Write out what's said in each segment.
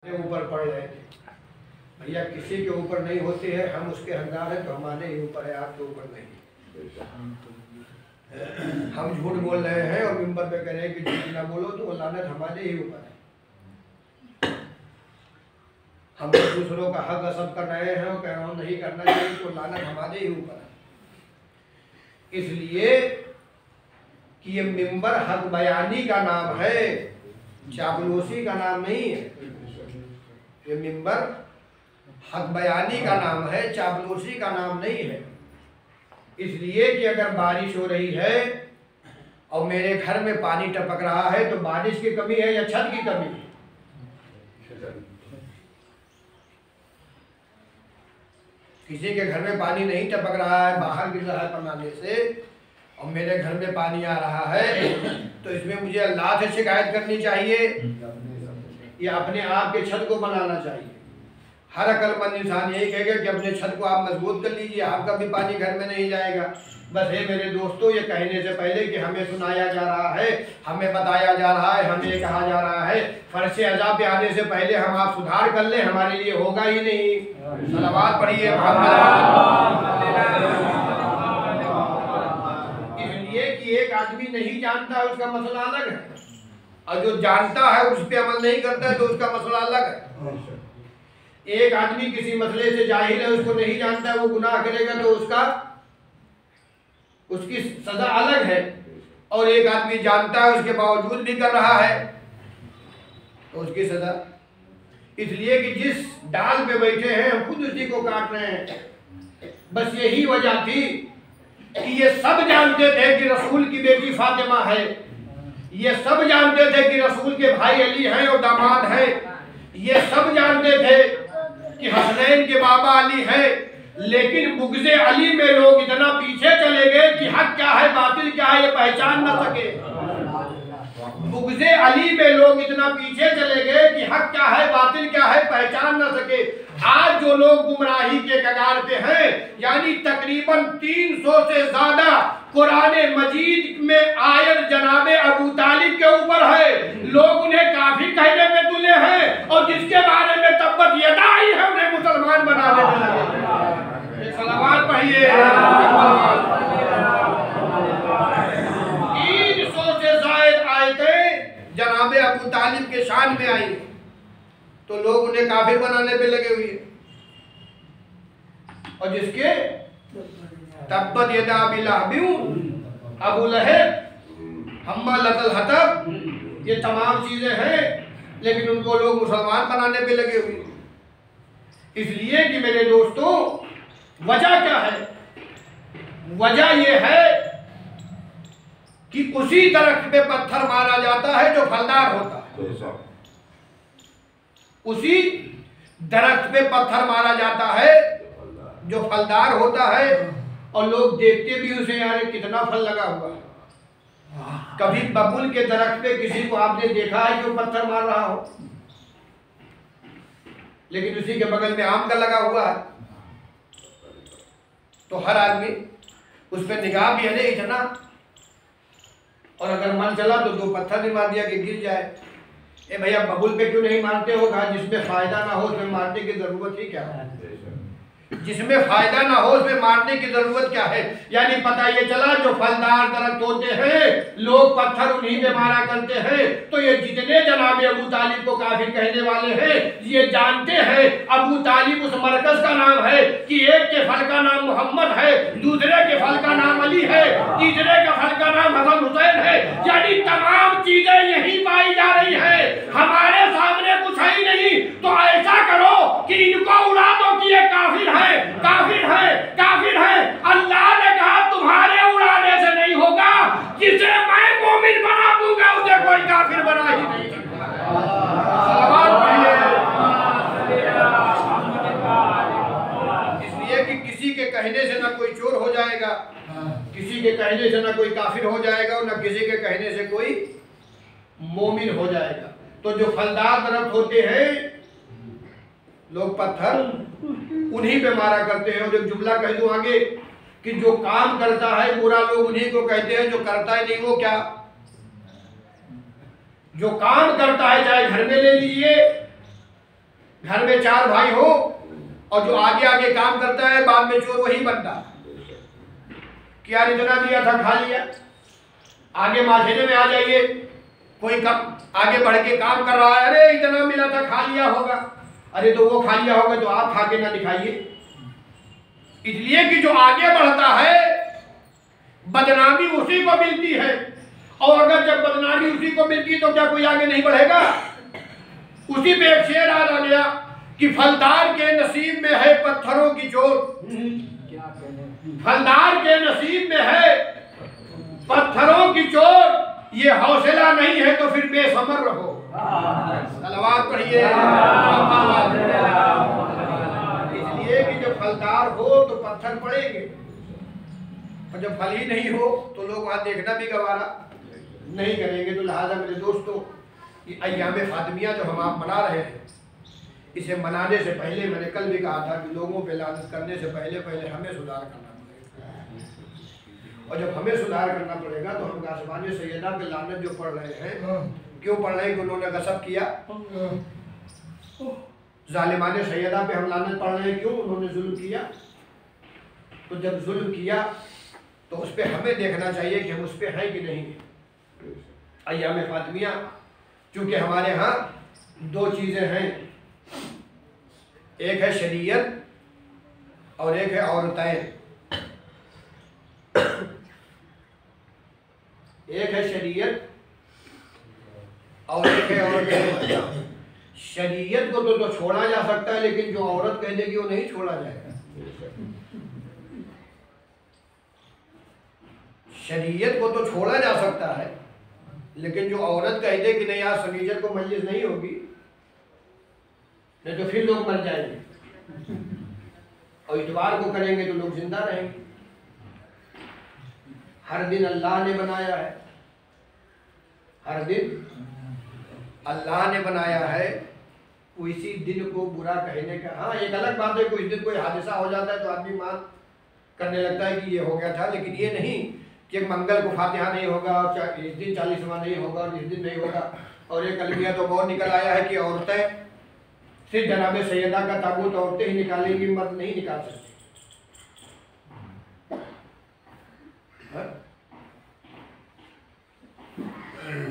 ऊपर पड़ रहे थे। भैया किसी के ऊपर नहीं होते हैं, हम उसके हकदार हैं तो हमारे ही ऊपर है, आपके ऊपर नहीं। हम झूठ बोल रहे हैं और मिंबर पे कह रहे हैं कि झूठ ना बोलो, तो वो लानत हमारे ही ऊपर है। हम दूसरों का हक असब कर रहे हैं और कह रहा हूँ नहीं करना चाहिए, तो लानत हमारे ही ऊपर है। इसलिए कि ये मिंबर हक बयानी का नाम है, चापलूसी का नाम नहीं है। ये मिंबर हक बयानी का नाम है, चापलूसी का नाम नहीं है। इसलिए कि अगर बारिश हो रही है और मेरे घर में पानी टपक रहा है तो बारिश की कमी है या छत की कमी है? किसी के घर में पानी नहीं टपक रहा है, बाहर गिर रहा है पनाले से, और मेरे घर में पानी आ रहा है, तो इसमें मुझे अल्लाह से शिकायत करनी चाहिए या अपने आप के छत को बनाना चाहिए? हर अक्लमंद इंसान यही कहेगा कि अपने छत को आप मजबूत कर लीजिए, आपका भी पानी घर में नहीं जाएगा। बस है मेरे दोस्तों, ये कहने से पहले कि हमें सुनाया जा रहा है, हमें बताया जा रहा है, हमें कहा जा रहा है, फर्श अज़ाब पे आने से पहले हम आप सुधार कर लें, हमारे लिए होगा ही नहीं। सलावत पढ़िए। इसलिए कि एक आदमी नहीं जानता है, उसका मसला अलग है, और जो जानता है उस पर अमल नहीं करता है तो उसका मसला अलग है। एक आदमी किसी मसले से जाहिल है, उसको नहीं जानता है, वो गुनाह करेगा तो उसकी सजा अलग है, और एक आदमी जानता है उसके बावजूद भी कर रहा है तो उसकी सजा। इसलिए कि जिस डाल पे बैठे हैं हम खुद उसी को काट रहे हैं। बस यही वजह थी कि ये सब जानते थे कि रसूल की बेटी फातिमा है, ये सब जानते थे कि रसूल के भाई अली हैं और दामाद हैं, ये सब जानते थे कि हसनैन के बाबा अली हैं, लेकिन बुग़्ज़े अली में लोग इतना पीछे चले गए कि हक क्या है बातिल क्या है ये पहचान न सके। बुग़्ज़े अली में लोग इतना पीछे चले गए कि हक क्या है बातिल क्या है पहचान न सके। आज जो लोग गुमराही के कगार पे हैं, यानी तकरीबन 300 से ज्यादा कुरान मजीद में आयत जनाबे अबू तालिब के ऊपर है, लोग उन्हें काफिर कहने में तुले हैं, और जिसके बारे में तब्बत यदा आई है उन्हें मुसलमान बनाने में लगे। सलावत पढ़िए। 300 से जायद आयतें जनाबे अबू तालिब के शान में आई तो लोग उन्हें काफिर बनाने पे लगे हुए, और जिसके तब्बत यदा अबी लहब अबू लहब हम्मालतल हतब, ये तमाम चीजें हैं, लेकिन उनको लोग मुसलमान बनाने पे लगे हुए। इसलिए कि मेरे दोस्तों वजह क्या है? वजह ये है कि उसी दरख्त पे पत्थर मारा जाता है जो फलदार होता है, उसी दरख्त पे पत्थर मारा जाता है जो फलदार होता है, और लोग देखते भी उसे यार कितना फल लगा हुआ है। कभी बबुल के दरख्त पे किसी को आपने देखा है कि वो पत्थर मार रहा हो? लेकिन उसी के बगल में आम का लगा हुआ है, तो हर आदमी उस पर निगाह भी है इतना, और अगर मन चला तो 2 पत्थर नहीं मार दिया कि गिर जाए। ए भैया बबुल पे क्यों नहीं मारते हो? कहा जिसमें फायदा ना हो उसमें मारने की जरूरत ही क्या है? जिसमें फायदा ना हो उसमें मारने की जरूरत क्या है? यानी पता ये चला जो फलदार दरख्त होते हैं लोग पत्थर उन्हीं में मारा करते हैं। तो ये जितने जनाबे अबू तालिब को काफिर कहने वाले हैं, ये जानते हैं अबू तालिब उस मरकज का नाम है कि एक के फल का नाम मोहम्मद है, दूसरे के फल का नाम अली है, तीसरे के फल का नाम हसन हुसैन है। यानी तमाम चीजें यही पाई जा रही है, हमारे सामने कुछ है ही नहीं। तो ऐसा करो कि इनको उड़ा दो कि ये काफिर है, काफिर है, काफिर है। अल्लाह ने कहा तुम्हारे उड़ाने से नहीं होगा, जिसे मैं मोमिन बना दूंगा उसे कोई काफिर बना ही नहीं सकता। इसलिए कि किसी के कहने से ना कोई चोर हो जाएगा, किसी के कहने से ना कोई काफिर हो जाएगा, और ना किसी के कहने से कोई मोमिन हो जाएगा। तो जो फलदार दरख्त होते हैं लोग पत्थर उन्हीं पे मारा करते हैं। और एक जुमला कह दूं आगे कि जो काम करता है बुरा लोग उन्हीं को कहते हैं, जो करता है नहीं वो क्या? जो काम करता है, चाहे घर में ले लीजिए घर में 4 भाई हो और जो आगे आगे काम करता है बाद में चोर वही बनता है। क्या इतना दिया था खा लिया, आगे माशरे में आ जाइए, कोई कम आगे बढ़ के काम कर रहा है, अरे इतना मिला था खा लिया होगा, अरे तो वो खा लिया होगा तो आप खा के ना दिखाइए। इसलिए कि जो आगे बढ़ता है बदनामी उसी को मिलती है, और अगर जब बदनामी उसी को मिलती तो क्या कोई आगे नहीं बढ़ेगा। उसी पे एक शेर आ गया कि फलदार के नसीब में है पत्थरों की चोट, फलदार के नसीब में है पत्थरों की चोट, ये हौसला नहीं है तो फिर बेसमर रहो। सलवात पढ़िए। इसलिए कि जब फलदार हो तो पत्थर पड़ेंगे, और जब फल ही नहीं हो तो लोग वहां देखना भी गवारा नहीं करेंगे। तो लिहाजा मेरे दोस्तों, ये अय्याम फातिमिया जो हम आप मना रहे हैं, इसे मनाने से पहले मैंने कल भी कहा था कि लोगों पे लानत करने से पहले पहले हमें सुधार करना पड़ेगा। और जब हमें सुधार करना पड़ेगा तो हम गासिबान सैयदा पे लानत जो पढ़ रहे हैं, क्यों पढ़ रहे हैं? कि उन्होंने गसब किया। जालिमान सैयदा पे हम लानत पढ़ रहे हैं, क्यों? उन्होंने जुल्म किया। तो जब जुल्म किया तो उस पर हमें देखना चाहिए कि हम उस पर हैं कि नहीं। अय्याम फातिमिया चूँकि हमारे यहाँ 2 चीज़ें हैं, एक है शरीयत और एक है औरतें। एक है शरीयत और एक है औरतें। शरीयत को तो छोड़ा जा सकता है, लेकिन जो औरत कह देगी वो नहीं छोड़ा जाएगा। शरीयत को तो छोड़ा जा सकता है, लेकिन जो औरत कह दे कि नहीं आज सनीचर को मजलिस नहीं होगी, नहीं तो फिर लोग मर जाएंगे, और इतवार को करेंगे तो लोग जिंदा रहेंगे। हर दिन अल्लाह ने बनाया है, हर दिन अल्लाह ने बनाया है, उसी दिन को बुरा कहने का। हाँ, एक अलग बात है, कुछ दिन कोई हादसा हो जाता है तो आदमी मान करने लगता है कि ये हो गया था, लेकिन ये नहीं कि मंगल को फातिहा नहीं होगा, इस दिन 40वां नहीं होगा और इस दिन नहीं होगा। और एक अलमिया तो बहुत निकल आया है कि औरतें सिर्फ जनाब सैयदा का ताबूत औरतें ही निकालेंगी, मर्द नहीं निकाल सकते।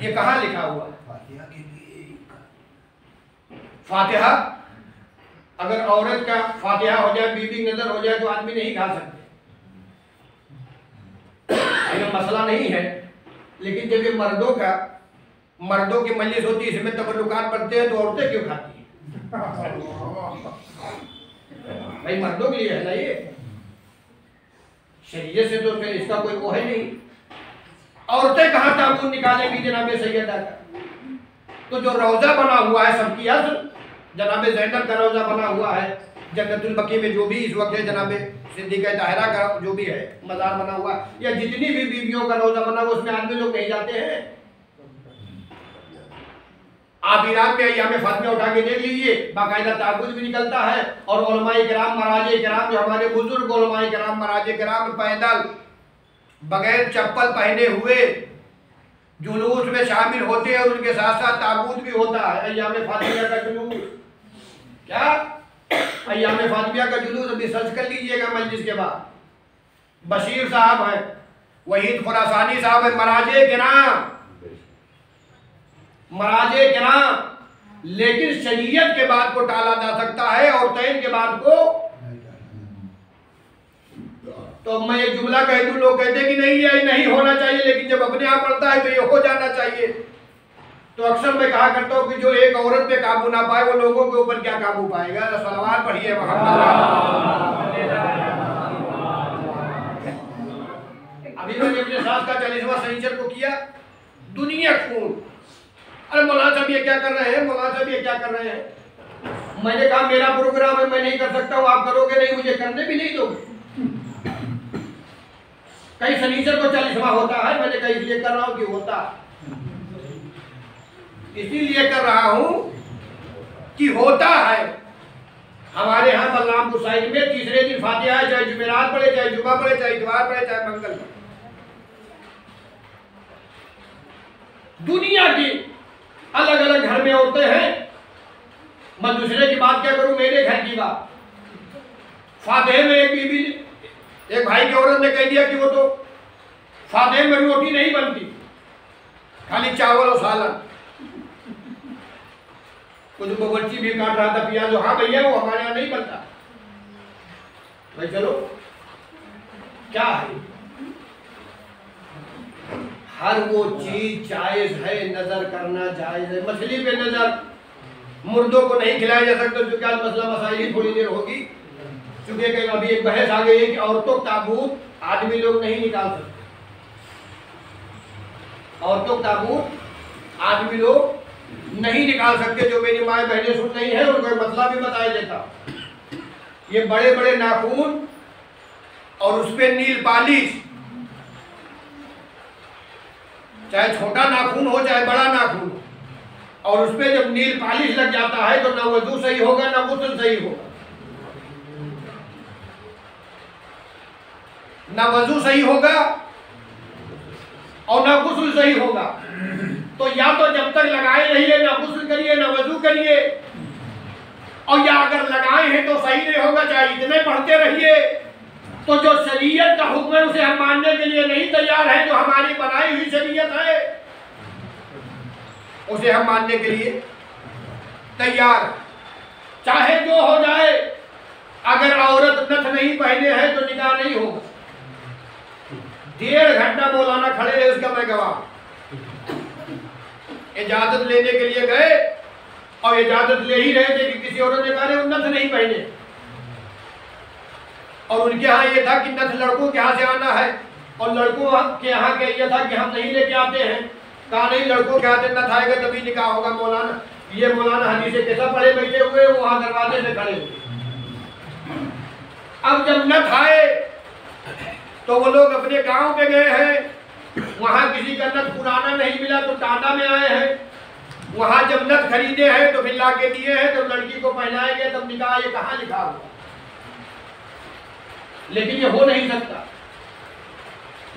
ये कहाँ लिखा हुआ है? फातिहा के लिए। फातिहा अगर औरत का फातिहा हो जाए, बीबी नजर हो जाए तो आदमी नहीं खा सकते, ये मसला नहीं है। लेकिन जब ये मर्दों की मजलिस होती है, इसमें तबरुकात पढ़ते हैं, तो औरतें क्यों खाती हैं? भाई मर्दों के लिए है ना ये, शरीयत से तो फिर इसका कोई वो है नहीं। औरतें कहाँ ताबूत निकालेंगी जनाब सैयदा का? तो जो रोजा बना हुआ है सबकी असल, जनाब ज़ैनब का रोजा बना हुआ है, जन्नतुल बकी में जो भी इस वक्त है जनाब सिद्दीक़ा ताहिरा का जो भी है मज़ार बना हुआ, या जितनी भी बीवियों का रोजा बना हुआ, उसमें आदमी लोग नहीं जाते हैं। आप ईरान में अय्याम फातिमिया उठा के देख लीजिए, बाकायदा ताबूत भी निकलता है, और उलमाए किराम मराजे किराम जो हमारे बुजुर्ग उलमाए किराम मराजे किराम पैदल बगैर चप्पल पहने हुए जुलूस में शामिल होते हैं, उनके साथ साथ ताबूत भी होता है। अय्याम फातिमिया का जुलूस, क्या अय्याम फातिमिया का जुलूस अभी सर्च कर लीजिएगा मजलिस के बाद। बशीर साहब है, वहीद खुरासानी साहब है, मराजे किराम। लेकिन शरीयत के बाद को टाला जा सकता है और तैन के बाद को। तो मैं एक जुमला कह दूं, लोग कहते कि नहीं ये नहीं होना चाहिए, लेकिन जब अपने आप पड़ता है तो ये हो जाना चाहिए। तो अक्सर मैं कहा करता हूँ कि जो एक औरत पे काबू ना पाए वो लोगों के ऊपर क्या काबू पाएगा? सलवात पढ़िए अभी मैंने अपने सास का 40वां सनीचर को किया, दुनिया खून। अरे मौलाना साहब ये क्या कर रहे हैं, मौलाना साहब ये क्या कर रहे हैं? मैंने कहा मेरा प्रोग्राम है, मैं नहीं कर सकता हूँ, आप करोगे नहीं, मुझे करने भी नहीं दोगे। कई सनीचर को 40वां होता है, मैंने कहा इसलिए कर रहा हूँ कि होता, इसीलिए कर रहा हूं कि होता है। हमारे यहाँ बलरामपुर साइड में तीसरे दिन फातिहा है, चाहे जुमेरात पढ़े, चाहे जुमा पढ़े, चाहे इतवार पढ़े, चाहे मंगल पढ़े। दुनिया की अलग अलग घर में औरतें हैं, मैं दूसरे की बात क्या करूं, मेरे घर की बात। फातेह में एक बीबी ने, एक भाई की औरत ने कह दिया कि वो तो फातेह में रोटी नहीं बनती, खाली चावल और सालन। कुछ बावर्ची भी काट रहा था प्याज, हाँ भैया वो हमारे यहाँ नहीं बनता। भाई चलो क्या है, हर वो चीज जायज है, नजर करना जायज है। मछली पे नजर, मुर्दों को नहीं खिलाया जा सकता, क्योंकि आज मसला मसाइल ही थोड़ी देर होगी। क्योंकि अभी एक बहस आ गई है कि औरतों का ताबूत आदमी लोग नहीं निकाल सकते, औरतों का ताबूत आदमी लोग नहीं निकाल सकते। जो मेरी माए बहनें सुन रही है उनको मसला भी बताया देता। ये बड़े बड़े नाखून और उस पे नील पालिश, चाहे छोटा नाखून हो चाहे बड़ा नाखून हो, और उस पे जब नील पालिश लग जाता है तो ना वजू सही होगा ना गुस्ल सही होगा, ना वजू सही होगा और ना गुस्ल सही होगा। तो या तो जब तक लगाए रहिए ना गुस्ल करिए ना वजू करिए, और या अगर लगाए हैं तो सही नहीं होगा, चाहे इतने पढ़ते रहिए। तो जो शरीयत का हुक्म है उसे हम मानने के लिए नहीं तैयार है, जो हमारी बनाई हुई शरीयत है उसे हम मानने के लिए तैयार, चाहे जो हो जाए। अगर औरत नथ नहीं पहने हैं तो निकाह नहीं होगा। 1.5 घंटा मौलाना खड़े रहे, उसका मैं गवाह। इजाजत लेने के लिए गए और इजाजत ले ही रहे थे कि किसी औरत ने कहा वो नथ नहीं पहने, और उनके यहाँ ये था कि नथ लड़कों के यहाँ से आना है, और लड़कों के यहाँ का ये था कि हम नहीं लेके आते हैं। कहा नहीं, लड़कों के हाथ नथ आएगा तभी निकाह होगा। मौलाना ये मौलाना हदीसे कैसा पढ़े बैठे हुए, वहां दरवाजे से खड़े हुए। अब जब नथ आए तो वो लोग अपने गांव पे गए हैं, वहां किसी का नथ पुराना नहीं मिला तो टाटा में आए हैं। वहां जब नथ खरीदे हैं तो फिर ला के दिए हैं, तो लड़की को पहनाए गए, तब निकाह ये कहाँ लिखा हुआ। लेकिन ये हो नहीं सकता,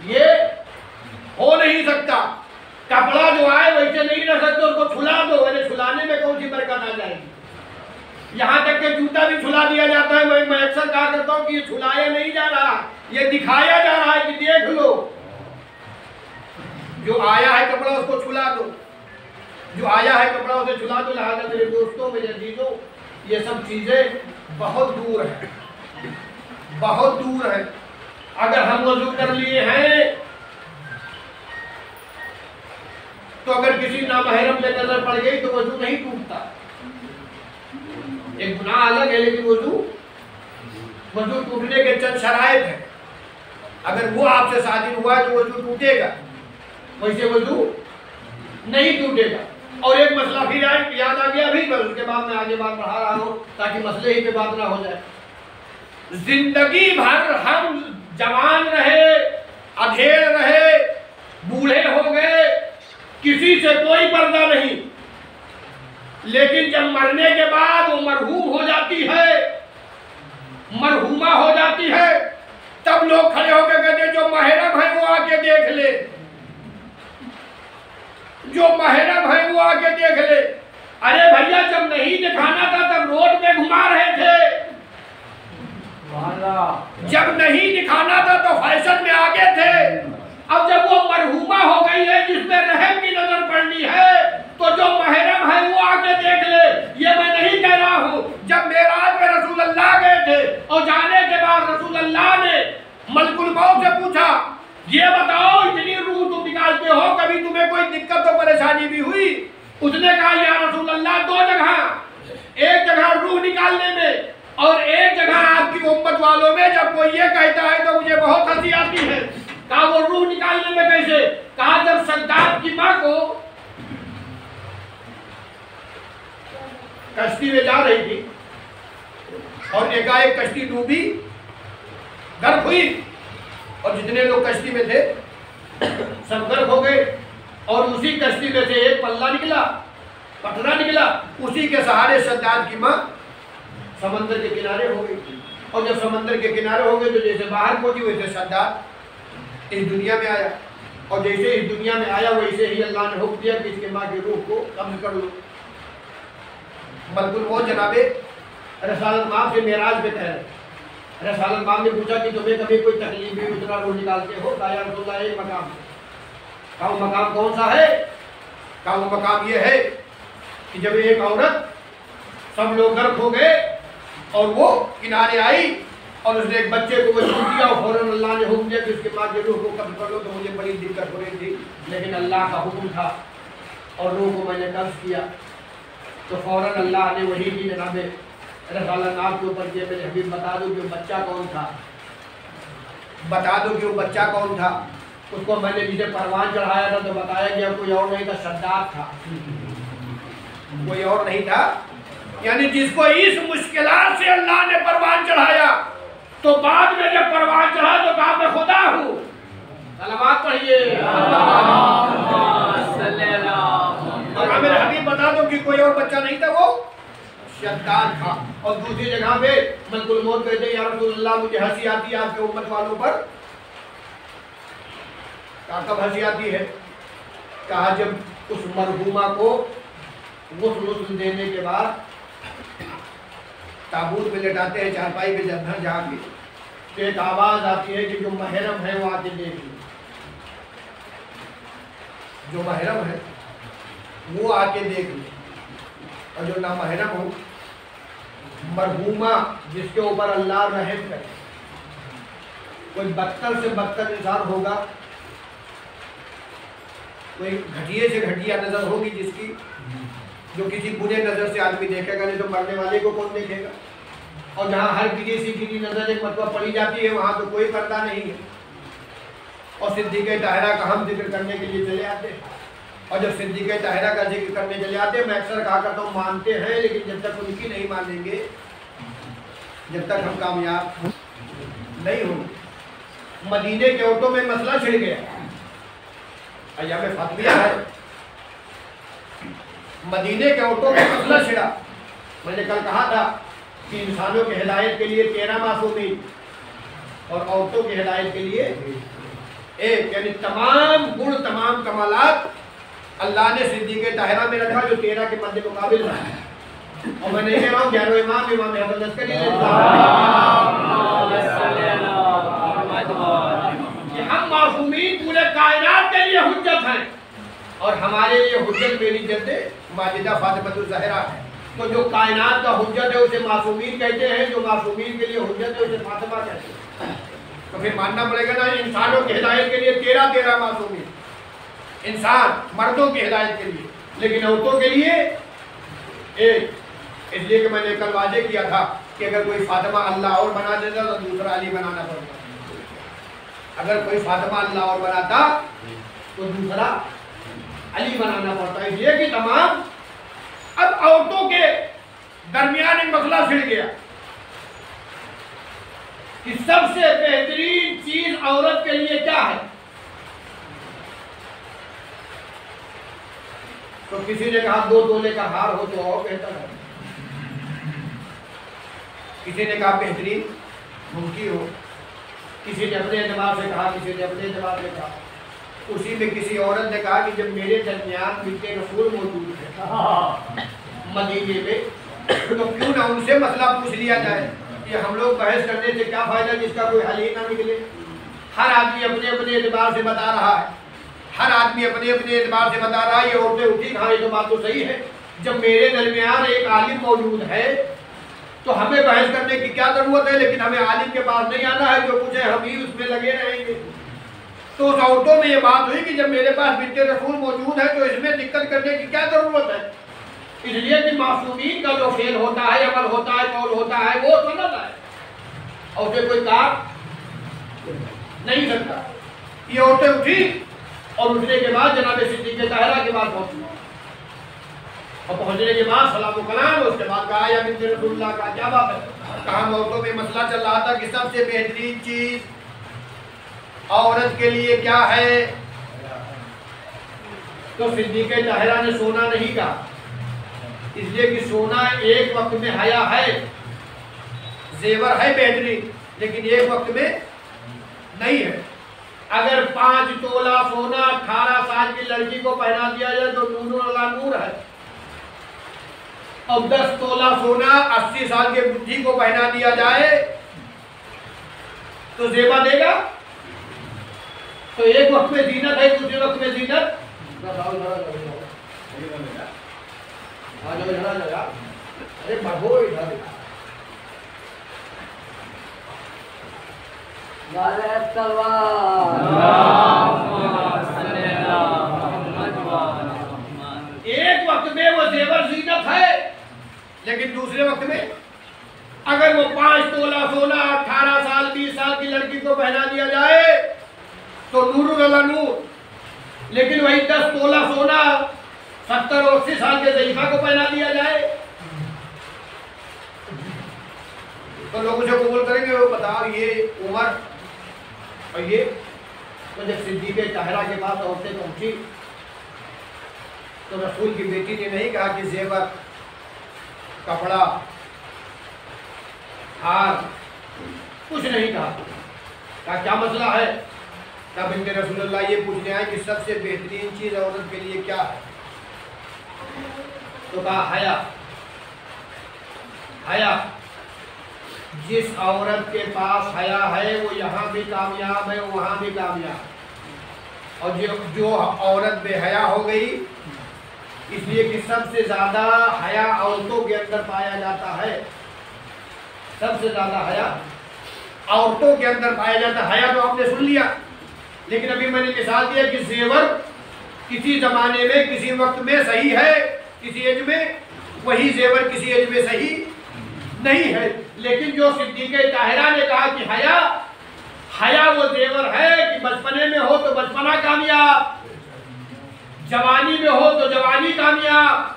ये हो नहीं सकता। कपड़ा जो आए वैसे नहीं रह सकते, उसको छुला दो। अरे छुलाने में कौन सी बरकत आ जाएगी। यहाँ तक के जूता भी छुला दिया जाता है। मैं अक्सर कहा करता हूँ कि ये छुलाया नहीं जा रहा, ये दिखाया जा रहा है कि देख लो, जो आया है कपड़ा उसको छुला दो, जो आया है कपड़ा उसे छुला दो। लिहाजा मेरे दोस्तों, मेरे अजीजों, ये सब चीजें बहुत दूर है, बहुत दूर है। अगर हम वजू कर लिए हैं तो अगर किसी नामहरम पे नजर पड़ गई तो वजू नहीं टूटता। एक गुनाह अलग है, लेकिन वजू टूटने के चंद शराइत है। अगर वो आपसे शादी हुआ है तो वजू टूटेगा, वैसे वजू नहीं टूटेगा। और एक मसला फिर याद आ गया अभी, बस उसके बाद मैं आगे बात बढ़ा रहा हूँ ताकि मसले ही पे बात ना हो जाए। जिंदगी भर हम जवान रहे, अधेड़ रहे, बूढ़े हो गए, किसी से कोई पर्दा नहीं, लेकिन जब मरने के बाद वो मरहूम हो जाती है, मरहूमा हो जाती है, तब लोग खड़े होकर कहते जो महरम है वो आके देख ले, जो महरम है वो आके देख ले। अरे भैया, जब नहीं दिखाना था तब रोड पे घुमा रहे थे, जब नहीं दिखाना था तो फैशन में आगे थे। अब जब वो मरहूमा हो गई है जिसमें रहम की नजर पड़नी है, तो जो महरम है वो आके देख ले। ये मैं नहीं कह रहा हूँ। जब मेराज में रसूल अल्लाह गए थे और जाने के बाद रसूल अल्लाह ने मलकुल मौत से पूछा, ये बताओ इतनी रूह तुम निकालते हो, कभी तुम्हें कोई दिक्कत और परेशानी भी हुई? उसने कहा या रसूल अल्लाह, 2 जगह, एक जगह रूह निकालने में और एक जगह आपकी उम्मत वालों में। जब कोई ये कहता है तो मुझे बहुत हंसी आती है। कहा वो रूह निकालने में कैसे? कहा जब शद्दाद की मां को कश्ती में जा रही थी और एकाएक कश्ती डूबी, गर्क हुई, और जितने लोग कश्ती में थे सब गर्क हो गए, और उसी कश्ती में से एक पल्ला निकला, पटरा निकला, उसी के सहारे शद्दाद की मां समंदर के किनारे हो गई। और जब समंदर के किनारे हो गए तो जैसे बाहर पहुंची वैसे शद्दाद इस दुनिया में आया, और जैसे इस दुनिया में आया वैसे ही अल्लाह ने हुक्म दिया कि इसके माँ की रूह को कब्ज कर लो। मलकुल मौत जनाबे रसालत माफ से मेराज पे कह रहे। रसालत माफ ने पूछा कि तुम्हें कभी कोई तकलीफ भी उतना रोज निकालते हो? कहा या रसूलल्लाह एक मकाम। कहा वो मकाम कौन सा है? कहा वो मकाम ये है कि जब एक औरत, सब लोग गर्क हो गए और वो किनारे आई और उसने एक बच्चे को वो छूट दिया और फौरन अल्लाह ने हुक्म दिया कि उसके बाद जब रूह को कब्ज कर लो, तो मुझे बड़ी दिक्कत हो रही थी, लेकिन अल्लाह का हुक्म था और रूह को मैंने कब्ज किया, तो फौरन अल्लाह ने वही की जनाब रसालत के ऊपर किया। मेरे हबीब बता दो कि वो बच्चा कौन था, बता दो कि वो बच्चा कौन था। उसको मैंने जिसे परवान चढ़ाया था तो बताया गया कोई और नहीं था, शद्दाद था, कोई और नहीं था। यानी जिसको इस मुश्किलात से अल्लाह ने परवान चढ़ाया, तो बाद में जब परवान चढ़ा तो कहा मैं खुदा हूँ। सलावत पढ़िए। और मेरे हबीब बता दो कि कोई और बच्चा नहीं था, वो शद्दाद था। और दूसरी जगह पे मलकुल मौत कहते या रसूलल्लाह मुझे हंसी आती है आपके उम्मत वालों पर। कहा कब हंसी आती है? कहा जब उस मरहूमा को गुस्ल देने के बाद ताबूत में लेटाते हैं, चारपाई पे जब जाके, तो एक आवाज आती है कि जो महरम है वो आके देख लो, जो महरम है वो आके देख लो, और जो ना महरम हो, मरहूमा जिसके ऊपर अल्लाह रहम करे, कोई बदतर से बदतर इंसान होगा, कोई घटिया से घटिया नजर होगी जिसकी, जो किसी बुरे नजर से आदमी देखेगा, नहीं तो मरने वाले को कौन देखेगा। और जहाँ हर किसी की नजर एक मतलब पड़ी जाती है, वहाँ तो कोई पर्दा नहीं है। और सिद्दीक़े ताहिरा का हम जिक्र करने के लिए चले आते हैं, और जब सिद्दीक़े ताहिरा का जिक्र करने चले आते हैं, मैं अक्सर कहा करता हूँ मानते हैं, लेकिन जब तक उनकी नहीं मानेंगे, जब तक हम कामयाब नहीं होंगे। मदीने के औरतों में मसला छिड़ गया, अय्याम फातिहा है, मदीने के औरतों में मसला छिड़ा। मैंने कल कहा था कि इंसानों की हिदायत के लिए 13 मासूमीन और औरतों की हिदायत के लिए एक, यानी तमाम गुण तमाम कमालात अल्लाह ने सिद्दीक़े ताहिरा में रखा, जो 13 के मद्दे मुकाबिल रहा। और मैं नहीं कह रहा हूँ ग्यारह इमाम हसन अस्करी कि हम मासूमीन पूरे कायनात के लिए हुज्जत हैं, और हमारे लिए हुज्जत मेरी जद्दे माजिदा फातिमा ज़हरा है। तो जो कायनात का हुज्जत है उसे मासूमीन कहते हैं, जो मासूमीन के लिए हुज्जत है उसे फातिमा कहते हैं। तो फिर मानना पड़ेगा ना, इंसानों की हिदायत के लिए 13 मासूमीन, इंसान मर्दों की हिदायत के लिए, लेकिन औरतों के लिए एक। इसलिए कि मैंने कल वादे किया था कि अगर कोई फातिमा अल्लाह और बना देता तो दूसरा अली बनाना पड़ता, अगर कोई फातिमा अल्लाह और बनाता तो दूसरा अली बनाना पड़ता। इसलिए कि तमाम अब औरतों के दरमियान एक मसला छिड़ गया कि सबसे बेहतरीन चीज औरत के लिए क्या है। तो किसी ने कहा 2 तोले का हार हो तो और बेहतर है, किसी ने कहा बेहतरीन मुमकिन हो, किसी ने अपने एतबार से कहा, किसी ने अपने एतबार से कहा। उसी में किसी औरत ने कहा कि जब मेरे दरमियान बिनते रसूल मौजूद है मदीने में, तो क्यों ना उनसे मसला पूछ लिया जाए। कि हम लोग बहस करने से क्या फायदा जिसका कोई हल ही ना निकले। हर आदमी अपने अपने एतबार से बता रहा है, हर आदमी अपने अपने एतबार से बता रहा है। ये औरतें उठी, हाँ ये तो बात तो सही है, जब मेरे दरमियान एक आलिम मौजूद है तो हमें बहस करने की क्या जरूरत है, लेकिन हमें आलिम के पास नहीं आना है, जो कुछ है हम ही उसमें लगे रहेंगे। तो उस औरतों में ये बात हुई कि जब मेरे पास बिनते रसूल मौजूद है तो इसमें दिक्कत करने की क्या जरूरत है। इसलिए कि मासूमीन का जो फेल होता है, अमल होता है, कौल होता है, वो सुन्नत है और उसे कोई काट नहीं सकता। ये औरतें उठी और उठने के बाद जनाब सिद्दीक़े ताहिरा के पास पहुंची, और पहुंचने के बाद सलाम कलाम, उसके बाद कहा या बिनते रसूलुल्लाह का क्या बात है। कहा औरतों में मसला चल रहा था कि सबसे बेहतरीन चीज औरत के लिए क्या है। तो सिद्दीक़े ताहिरा ने सोना नहीं कहा, इसलिए कि सोना एक वक्त में हया है, जेवर है बेहतरीन, लेकिन एक वक्त में नहीं है। अगर 5 तोला सोना 18 साल की लड़की को पहना दिया जाए तो नूर अला नूर है, और 10 तोला सोना 80 साल के बुढ़ी को पहना दिया जाए तो जेबा देगा? तो एक वक्त में जीनत है, दूसरे वक्त में जीनत। अरे बढ़ो इधर। एक वक्त में वो जेवर जीनत है, लेकिन दूसरे वक्त में अगर वो 5 तोला सोना 18 साल 20 साल की लड़की को पहना दिया जाए तो नूरुल अला नूर, लेकिन वही 10 तोला सोना 70 और 80 साल के ज़ईफा को पहना दिया जाए तो लोग उसे कबूल करेंगे? वो बता ये उमर और ये तो जब सिद्दीक़ ताहिरा के पास औरतें पहुंची तो रसूल की बेटी ने नहीं कहा कि जेवर, कपड़ा, हार, कुछ नहीं कहा क्या मसला है? क्या बिन्ते रसूलुल्लाह ये पूछने आए कि सबसे बेहतरीन चीज औरत के लिए क्या है? तो कहा हया। हया, जिस औरत के पास हया है वो यहाँ भी कामयाब है, वहाँ भी कामयाब। और जो औरत बेहया हो गई, इसलिए कि सबसे ज्यादा हया औरतों के अंदर पाया जाता है। सबसे ज्यादा हया औरतों के अंदर पाया जाता है। हया तो आपने सुन लिया, लेकिन अभी मैंने मिसाल दिया कि जेवर किसी जमाने में किसी वक्त में सही है, किसी एज में, वही जेवर किसी एज में सही नहीं है। लेकिन जो सिद्दीक़ ताहिरा ने कहा कि हया, हया वो जेवर है कि बचपने में हो तो बचपना कामयाब, जवानी में हो तो जवानी कामयाब,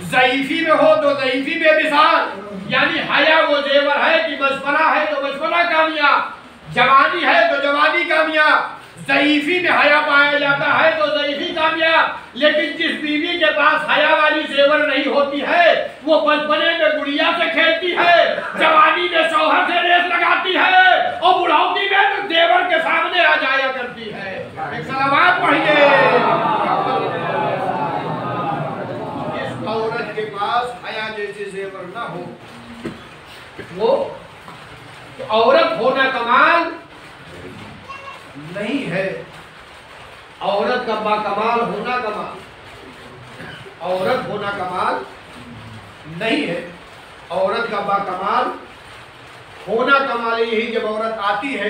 ज़ईफी में हो तो ज़ईफी बेमिसाल। यानी हया वो जेवर है कि बचपना है तो बचपना कामयाब, जवानी है तो जवानी कामयाब, ज़ईफी में हया पाया जाता है तो ज़ईफी कामयाब। लेकिन जिस बीवी के पास हया वाली जेवर नहीं होती है वो बचपने में गुड़िया से खेलती है, जवानी में शौहर से रेस लगाती है और बुढ़ापी में तो देवर के सामने आ जाया करती है। एक सलावत पढ़िए। जिस औरत के पास हया जैसी जेवर ना हो वो तो औरत होना कमाल नहीं है। औरत का बाकमाल होना कमाल, औरत होना कमाल नहीं है। औरत का बाकमाल होना कमाल यही जब औरत आती है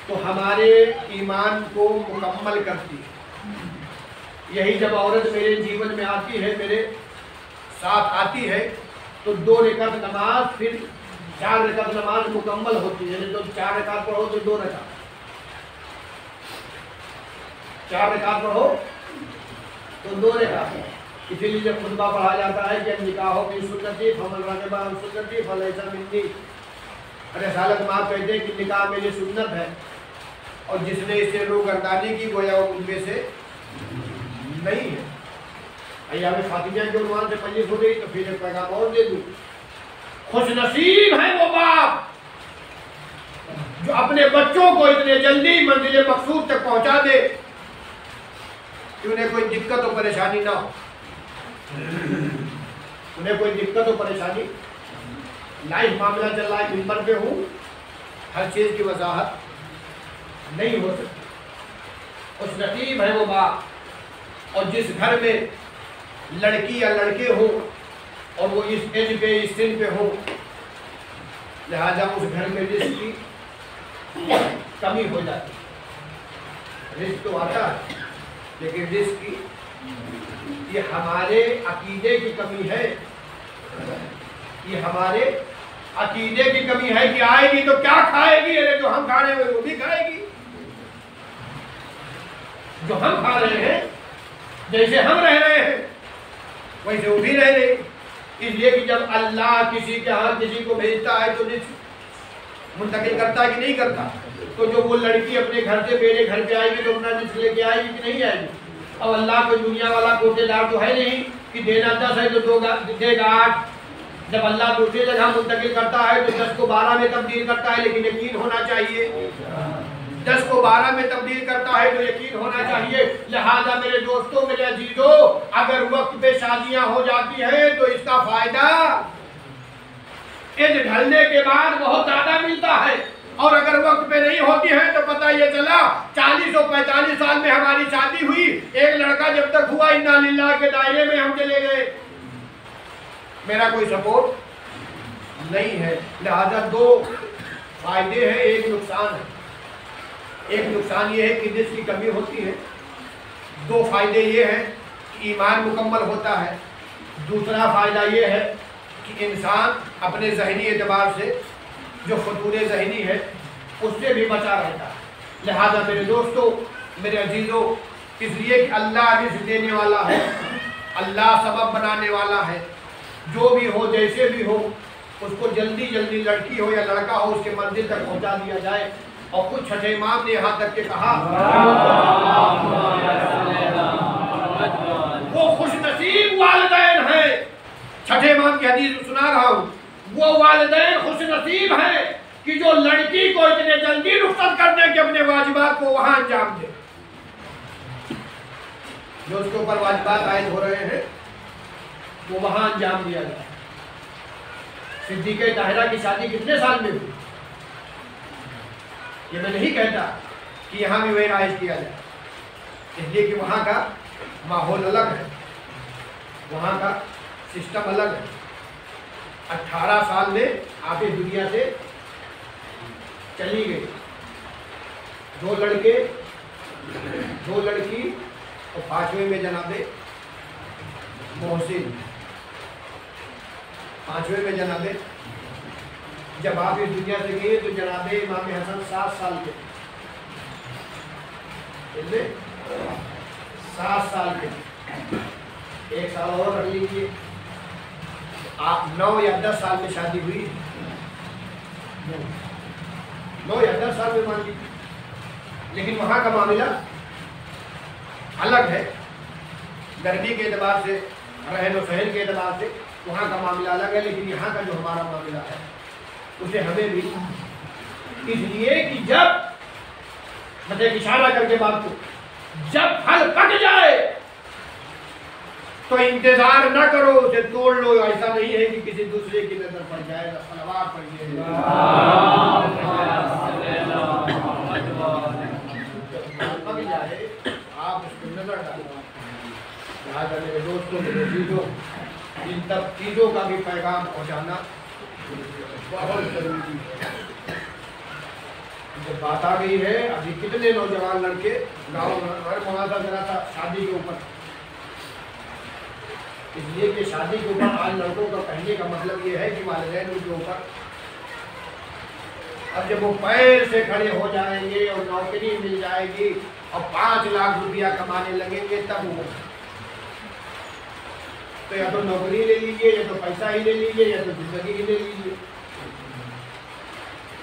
तो हमारे ईमान को मुकम्मल करती है। यही जब औरत मेरे जीवन में आती है, मेरे साथ आती है तो 2 रकात नमाज, फिर 4 रकात नमाज मुकम्मल होती है। तो 4 रकात पढ़ो तो 2 रकात, 4 रकात पढ़ो तो 2 रकात। इसीलिए जब खुतबा पढ़ा जाता है कि निकाहों की सुन्नती फमन राग़िब अन सुन्नती फलैसा मिन्नी, अरे सालत माँ कहते हैं कि निकाह मेरी सुन्नत है और जिसने इसे रूगर्दानी की गोया वो उनमें से नहीं है। अय्याम फातिमा के उन्वान से मजलिस हो गई तो फिर एक पैगाम और दे दूं। खुशनसीब है वो बाप जो अपने बच्चों को इतने जल्दी मंजिल मकसूद तक पहुंचा दे कि उन्हें कोई दिक्कत और परेशानी ना हो। उन्हें कोई दिक्कत और परेशानी, लाइव मामला चल रहा है, मिंबर पे हूँ, हर चीज की वजाहत नहीं हो सकती। उस नसीब है वो बाप और जिस घर में लड़की या लड़के हो और वो इस एज पे, इस सिन पे हो, लिहाजा उस घर में रिस्क की कमी हो जाती है। रिस्क तो आता है लेकिन रिस्क की, ये हमारे अकीदे की कमी है। ये हमारे अकीदे की कमी है कि आएगी तो क्या खाएगी? अरे जो हम खा रहे हैं वो भी खाएगी। जो हम खा रहे हैं, जैसे हम रह रहे हैं वैसे वो भी रह रहे। इसलिए कि जब अल्लाह किसी के यहाँ किसी को भेजता है तो रिस्क मुंतकिल करता है कि नहीं करता? तो जो वो लड़की अपने घर से मेरे घर पे आएगी तो अपना रिस्क लेके आएगी कि नहीं आएगी? अब अल्लाह को दुनिया वाला कोटेदार तो है नहीं कि देना 10 है तो देगा 8। जब अल्लाह दूसरी जगह मुंतकिल करता है तो 10 को 12 में तब्दील करता है, लेकिन यकीन होना चाहिए 10 को 12 में तब्दील करता है तो यकीन होना चाहिए। लिहाजा मेरे दोस्तों, मेरे अजीजों, अगर वक्त पे शादियां हो जाती हैं तो इसका फायदा एज ढलने के बाद बहुत ज्यादा मिलता है, और अगर वक्त पे नहीं होती है तो पता ये चला 40 और 45 साल में हमारी शादी हुई, एक लड़का जब तक हुआ इन्ना लिल्लाह के दायरे में हम चले गए, मेरा कोई सपोर्ट नहीं है। लिहाजा 2 फायदे हैं, एक नुकसान है। एक नुकसान ये है कि रिज़्क़ की कमी होती है, 2 फायदे ये हैं कि ईमान मुकम्मल होता है, दूसरा फायदा ये है कि इंसान अपने ज़हनी एतबार से जो फतूर ज़हनी है उससे भी बचा रहता है। लिहाजा मेरे दोस्तों, मेरे अजीज़ों, इसलिए कि अल्लाह रिज़्क़ देने वाला है, अल्लाह सबब बनाने वाला है, जो भी हो जैसे भी हो उसको जल्दी जल्दी लड़की हो या लड़का हो उसके मंजिल तक पहुंचा दिया जाए। और कुछ छठे इमाम ने यहाँ तक के कहा वो खुशनसीब वालिदैन हैं, छठे इमाम की हदीस सुना रहा हूँ, वो वालिदैन खुशनसीब हैं कि जो लड़की को इतने जल्दी रुखसत करने के अपने वाजिबात को वहां अंजाम दे, जो उसके ऊपर वाजिबात आयद हो रहे हैं वो वहां अंजाम दिया जाए। सिद्दीक़े ताहिरा की शादी कितने साल में हुई? ये मैं नहीं कहता कि यहाँ भी वही राइज किया जाए, इसलिए कि वहाँ का माहौल अलग है, वहाँ का सिस्टम अलग है। 18 साल में आप इस दुनिया से चली गई, 2 लड़के 2 लड़की और 5वें में जनाबे मोहसिन, 5वें में जनाबे, जब आप इस दुनिया से गए तो जनाबे इमाम हसन 7 साल के, 7 साल के, 1 साल और रख लीजिए, आप 9 या 10 साल में शादी हुई, 9 या 10 साल में मान लीजिए। लेकिन वहाँ का मामला अलग है, गर्मी के एतबार से, रहन और सहन के एतबार से वहाँ का मामला अलग है। लेकिन यहाँ का जो हमारा मामला है उसे हमें भी, इसलिए कि जब मतलब इशारा करके बात को, जब फल पक जाए तो इंतजार न करो, उसे तोड़ लो। ऐसा नहीं है कि किसी दूसरे की नजर पड़ जाए, सलवार पड़ जाए, आप उसको नजर डालो। लिहाजा मेरे दोस्तों, मेरे चीज़ों, इन तब चीज़ों का भी पैगाम पहुँचाना बहुत जरूरी है। जब बात आ गई है, अभी कितने नौजवान लड़के गाँव में मुआवजा करा था शादी के ऊपर, इसलिए कि शादी के ऊपर आज लड़कों का कहने का मतलब ये है कि वालिदैन उनके ऊपर, अब जब वो पैर से खड़े हो जाएंगे और नौकरी मिल जाएगी और 5 लाख रुपया कमाने लगेंगे, तब वो तो या तो नौकरी ले लीजिए, या तो पैसा ही ले लीजिए, या तो जिंदगी ही ले लीजिए।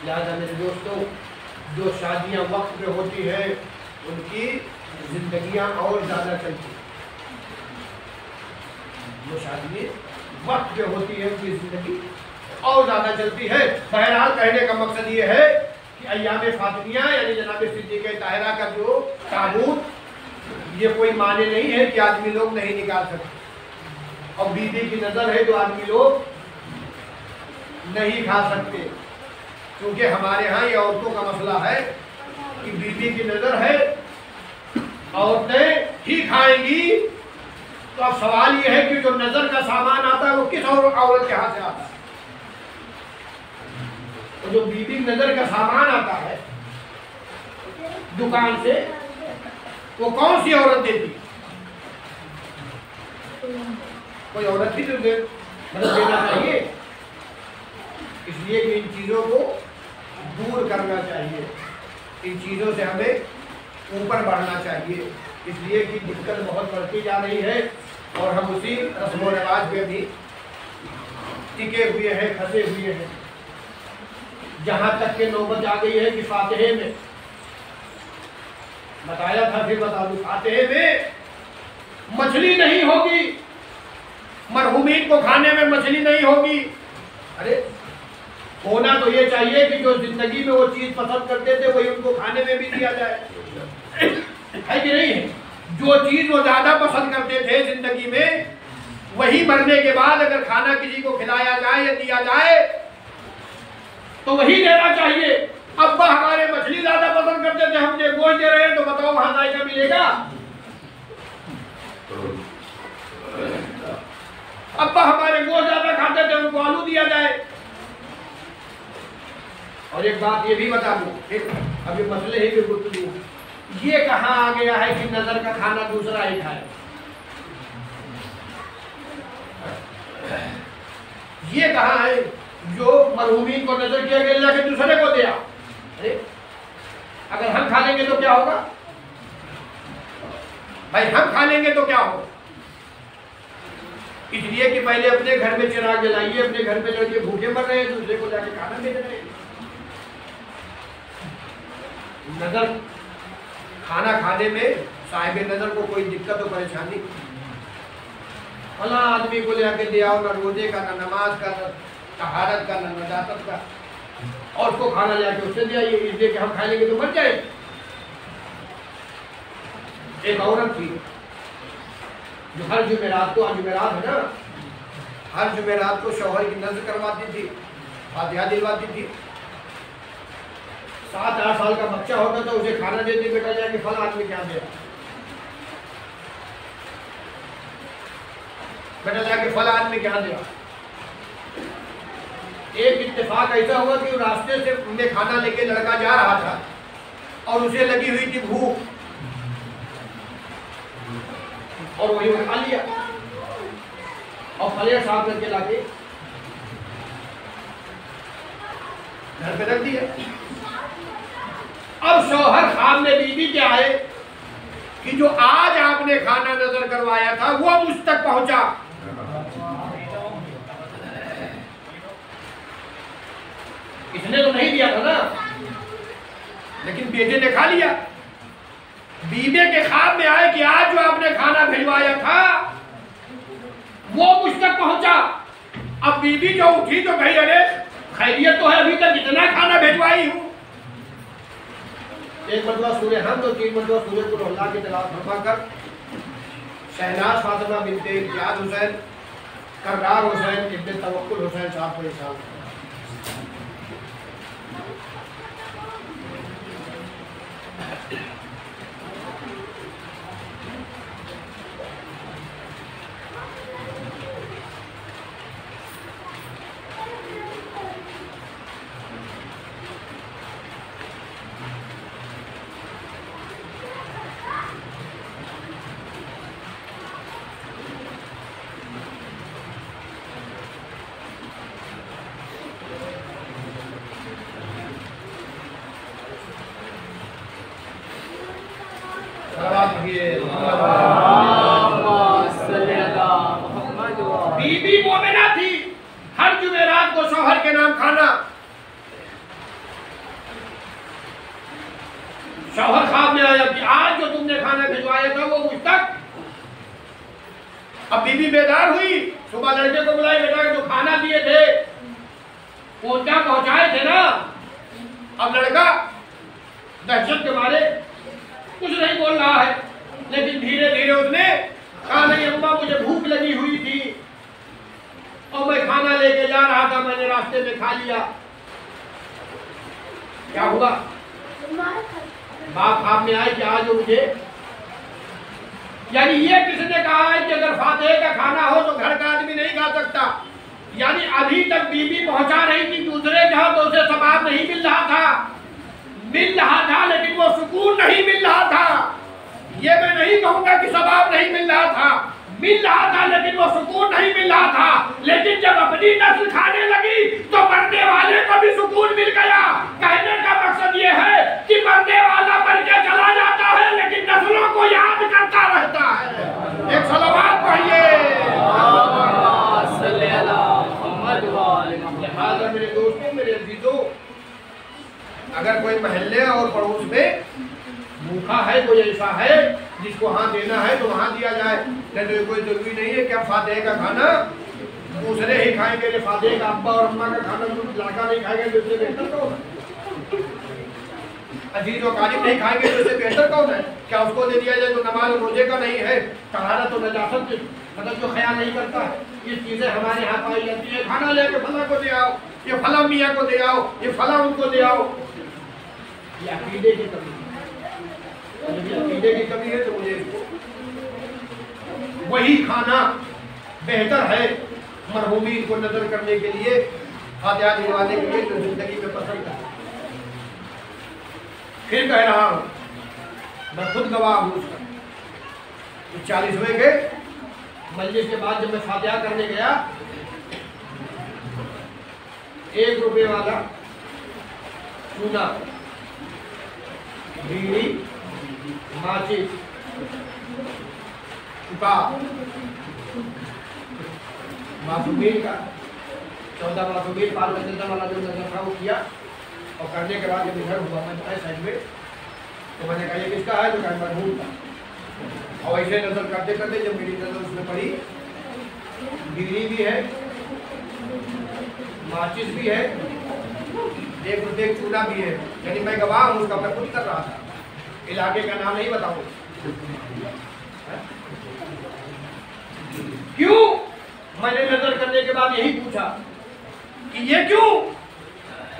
लिहाजा मेरे दोस्तों, जो शादियां वक्त पे होती है उनकी जिंदगियां और ज़्यादा चलती हैं, जो शादी वक्त पे होती है उनकी जिंदगी और ज़्यादा चलती है। बहरहाल कहने का मकसद ये है कि अय्याम फातिमिया यानी जनाब सिद्दीक़े ताहिरा का जो ताबूत, ये कोई माने नहीं है कि आदमी लोग नहीं निकाल सकते, और बीबी की नज़र है तो आदमी लोग नहीं खा सकते, क्योंकि हमारे यहाँ ये औरतों का मसला है कि बीबी की नज़र है, औरतें ही खाएंगी। तो अब सवाल ये है कि जो नज़र का सामान आता है वो किस औरत के हाथ से आता है? तो जो बीबी नज़र का सामान आता है दुकान से, वो कौन सी औरत देती? कोई औरत ही तो देना चाहिए। इसलिए कि इन चीज़ों को दूर करना चाहिए, इन चीज़ों से हमें ऊपर बढ़ना चाहिए, इसलिए कि दिक्कत बहुत बढ़ती जा रही है और हम उसी रस्म व रिवाज पे भी टिके हुए हैं, फंसे हुए हैं। जहाँ तक के नौबत आ गई है कि फातिहे में बताया था, फिर बता दूं, फातिहे में मछली नहीं होगी, मरहूमीन को खाने में मछली नहीं होगी। अरे होना तो ये चाहिए कि जो जिंदगी में वो चीज पसंद करते थे वही उनको खाने में भी दिया जाए, है कि नहीं है? जो चीज वो ज्यादा पसंद करते थे जिंदगी में, वही मरने के बाद अगर खाना किसी को खिलाया जाए या दिया जाए तो वही देना चाहिए। अब्बा हमारे मछली ज्यादा पसंद करते थे, हम गोश्त दे रहे हैं, तो बताओ वहां जायका मिलेगा? अब्बा हमारे गोश्त ज्यादा खाते थे, उनको आलू दिया जाए। और एक बात ये भी बता दूं, अभी मसले ही गुफ्तगू, ये कहाँ आ गया है कि नजर का खाना दूसरा ही खाए? ये कहाँ है जो मरहूमीन को नजर किया गया अल्लाह के दूसरे को दिया? अरे अगर हम खा लेंगे तो क्या होगा भाई? हम खा लेंगे तो क्या होगा? इसलिए कि पहले अपने घर में चिराग जलाइए, अपने घर में लड़के भूखे मर रहे हैं, दूसरे को जाके खाना दे रहे हैं। नजर खाना खाने में साहिब नजर को कोई दिक्कत और परेशानी? फला आदमी को लेके दे आओ, ना रोजे का, ना नमाज का, ना तहारत का, ना नजाकत का, और उसको खाना लेके उससे दे आइए, इसलिए कि हम खा लेंगे तो मर जाए। एक औरत थी जो हर जुमेरात को, जुमेरात है ना, हर जुमेरात को शौहर की नज़र करवाती थी, फातिहा दिलवाती थी। 7-8 साल का बच्चा होता था, उसे खाना देती, बेटा जाके फला आदमी क्या दे, बेटा जाके फला आदमी क्या दिया। एक इत्तेफाक ऐसा हुआ कि रास्ते से में खाना लेके लड़का जा रहा था और उसे लगी हुई थी भूख, और वही खा लिया और प्लेट साफ करके लाके घर पे रख दिया। अब शौहर ख्वाब में बीवी के आए कि जो आज आपने खाना नजर करवाया था वो मुझ तक पहुंचा। इसने तो नहीं दिया था ना, लेकिन बेटे ने खा लिया। बीबी के ख्वाब में आए कि आज जो आपने खाना भिजवाया था वो मुझ तक पहुंचा। अब बीबी जो उठी तो कही, अरे खैरियत तो है, अभी तक इतना खाना भिजवाई हूं। एक मरतबा सूरह हमद और 3 मरतबा सूरह कुल अल्लाह की तिलावत फरमाकर शहनाज फातिमा बिनते इम्तियाज हुसैन, कर्रार हुसैन, इब्न तवक्कुल हुसैन साहब को इरशाद। बीबी मोमिना थी, हर जुमेरात को शौहर के नाम खाना। शौहर ख्वाब में आया कि आज जो तुमने खाना भिजवाया था वो मुझ तक। अब बीबी बेदार हुई, सुबह लड़के को बुलाई, बेटा जो खाना दिए थे वो क्या पहुंचाए थे ना। अब लड़का दहशत के मारे कुछ नहीं बोल रहा है, लेकिन धीरे धीरे उसने कहा, नहीं अम्मा मुझे भूख लगी हुई थी और मैं खाना लेके जा रहा था, मैंने रास्ते में खा लिया। क्या हुआ? बाप ख्वाब में आए कि आज मुझे, यानी ये किसने कहा है कि अगर फातिहा का खाना हो तो घर का आदमी नहीं खा सकता? यानी अभी तक बीबी पहुंचा रही थी दूसरे जहां, तो उसे सवाब नहीं मिल रहा था, मिल रहा था लेकिन वो सुकून नहीं मिल रहा था। ये मैं नहीं कहूंगा कि सवाब नहीं मिल रहा था, मिल रहा था लेकिन वो सुकून नहीं मिल रहा था। लेकिन जब अपनी नस्ल खाने लगी तो मरने वाले को भी सुकून मिल गया। कहने का मकसद ये है कि मरने वाला मर के चला जाता है लेकिन नस्लों को याद करता रहता है। एक सलावत पढ़िए। लिहाजा मेरे दोस्तों, मेरे अजीजों, अगर कोई महल्ले और पड़ोस में भूखा है, कोई ऐसा है जिसको वहां देना है तो वहां दिया जाए। नहीं तो कोई जरूरी नहीं है कि आप फातिहा का खाना दूसरे ही खाएंगे, लिफाफे का अब्बा और अम्मा का खाना लड़का नहीं खाएंगे, दूसरे बेहतर कौन है? अजीज और काजिब नहीं खाएंगे तो उससे बेहतर कौन है? क्या उसको दे दिया जाए तो नमाज रोजे का नहीं है, तहारत तो नजासत मतलब जो ख्याल नहीं करता है। ये चीजें हमारे यहाँ पाई जाती है, खाना लेके फला को दे आओ, ये फला मियाँ को दे आओ, ये फला उनको दे आओ। ये अकीदे की कमी है। यदि अकीदे की कमी है तो मुझे इसको वही खाना बेहतर है मरहूमीन को नजर करने के लिए, फातिहा दिलवाने के लिए जो जिंदगी में पसंद है। फिर कह रहा हूं, मैं खुद गवाह हूं उसका। 40वें के मजलिस के बाद जब मैं फातिहा करने गया, 1 रुपये वाला चूना, बीड़ी, माचिस, चुका मासूमीन का 14 मासूमीन पाल वाला जो नजर था वो किया। और करने के बाद जब इधर हुआ मैं साइड में, तो मैंने कहा ये किसका है? तो कहा मरहूम का। और ऐसे नजर करते करते जब मेरी नजर उसमें पड़ी, बीड़ी भी है, माचिस भी है, 1 रुपये चूना भी है। यानी मैं गवाह हूँ उसका, मैं खुद कर रहा था। इलाके का नाम नहीं बताऊंगा। क्यों? मैंने नजर करने के बाद यही पूछा कि ये क्यों?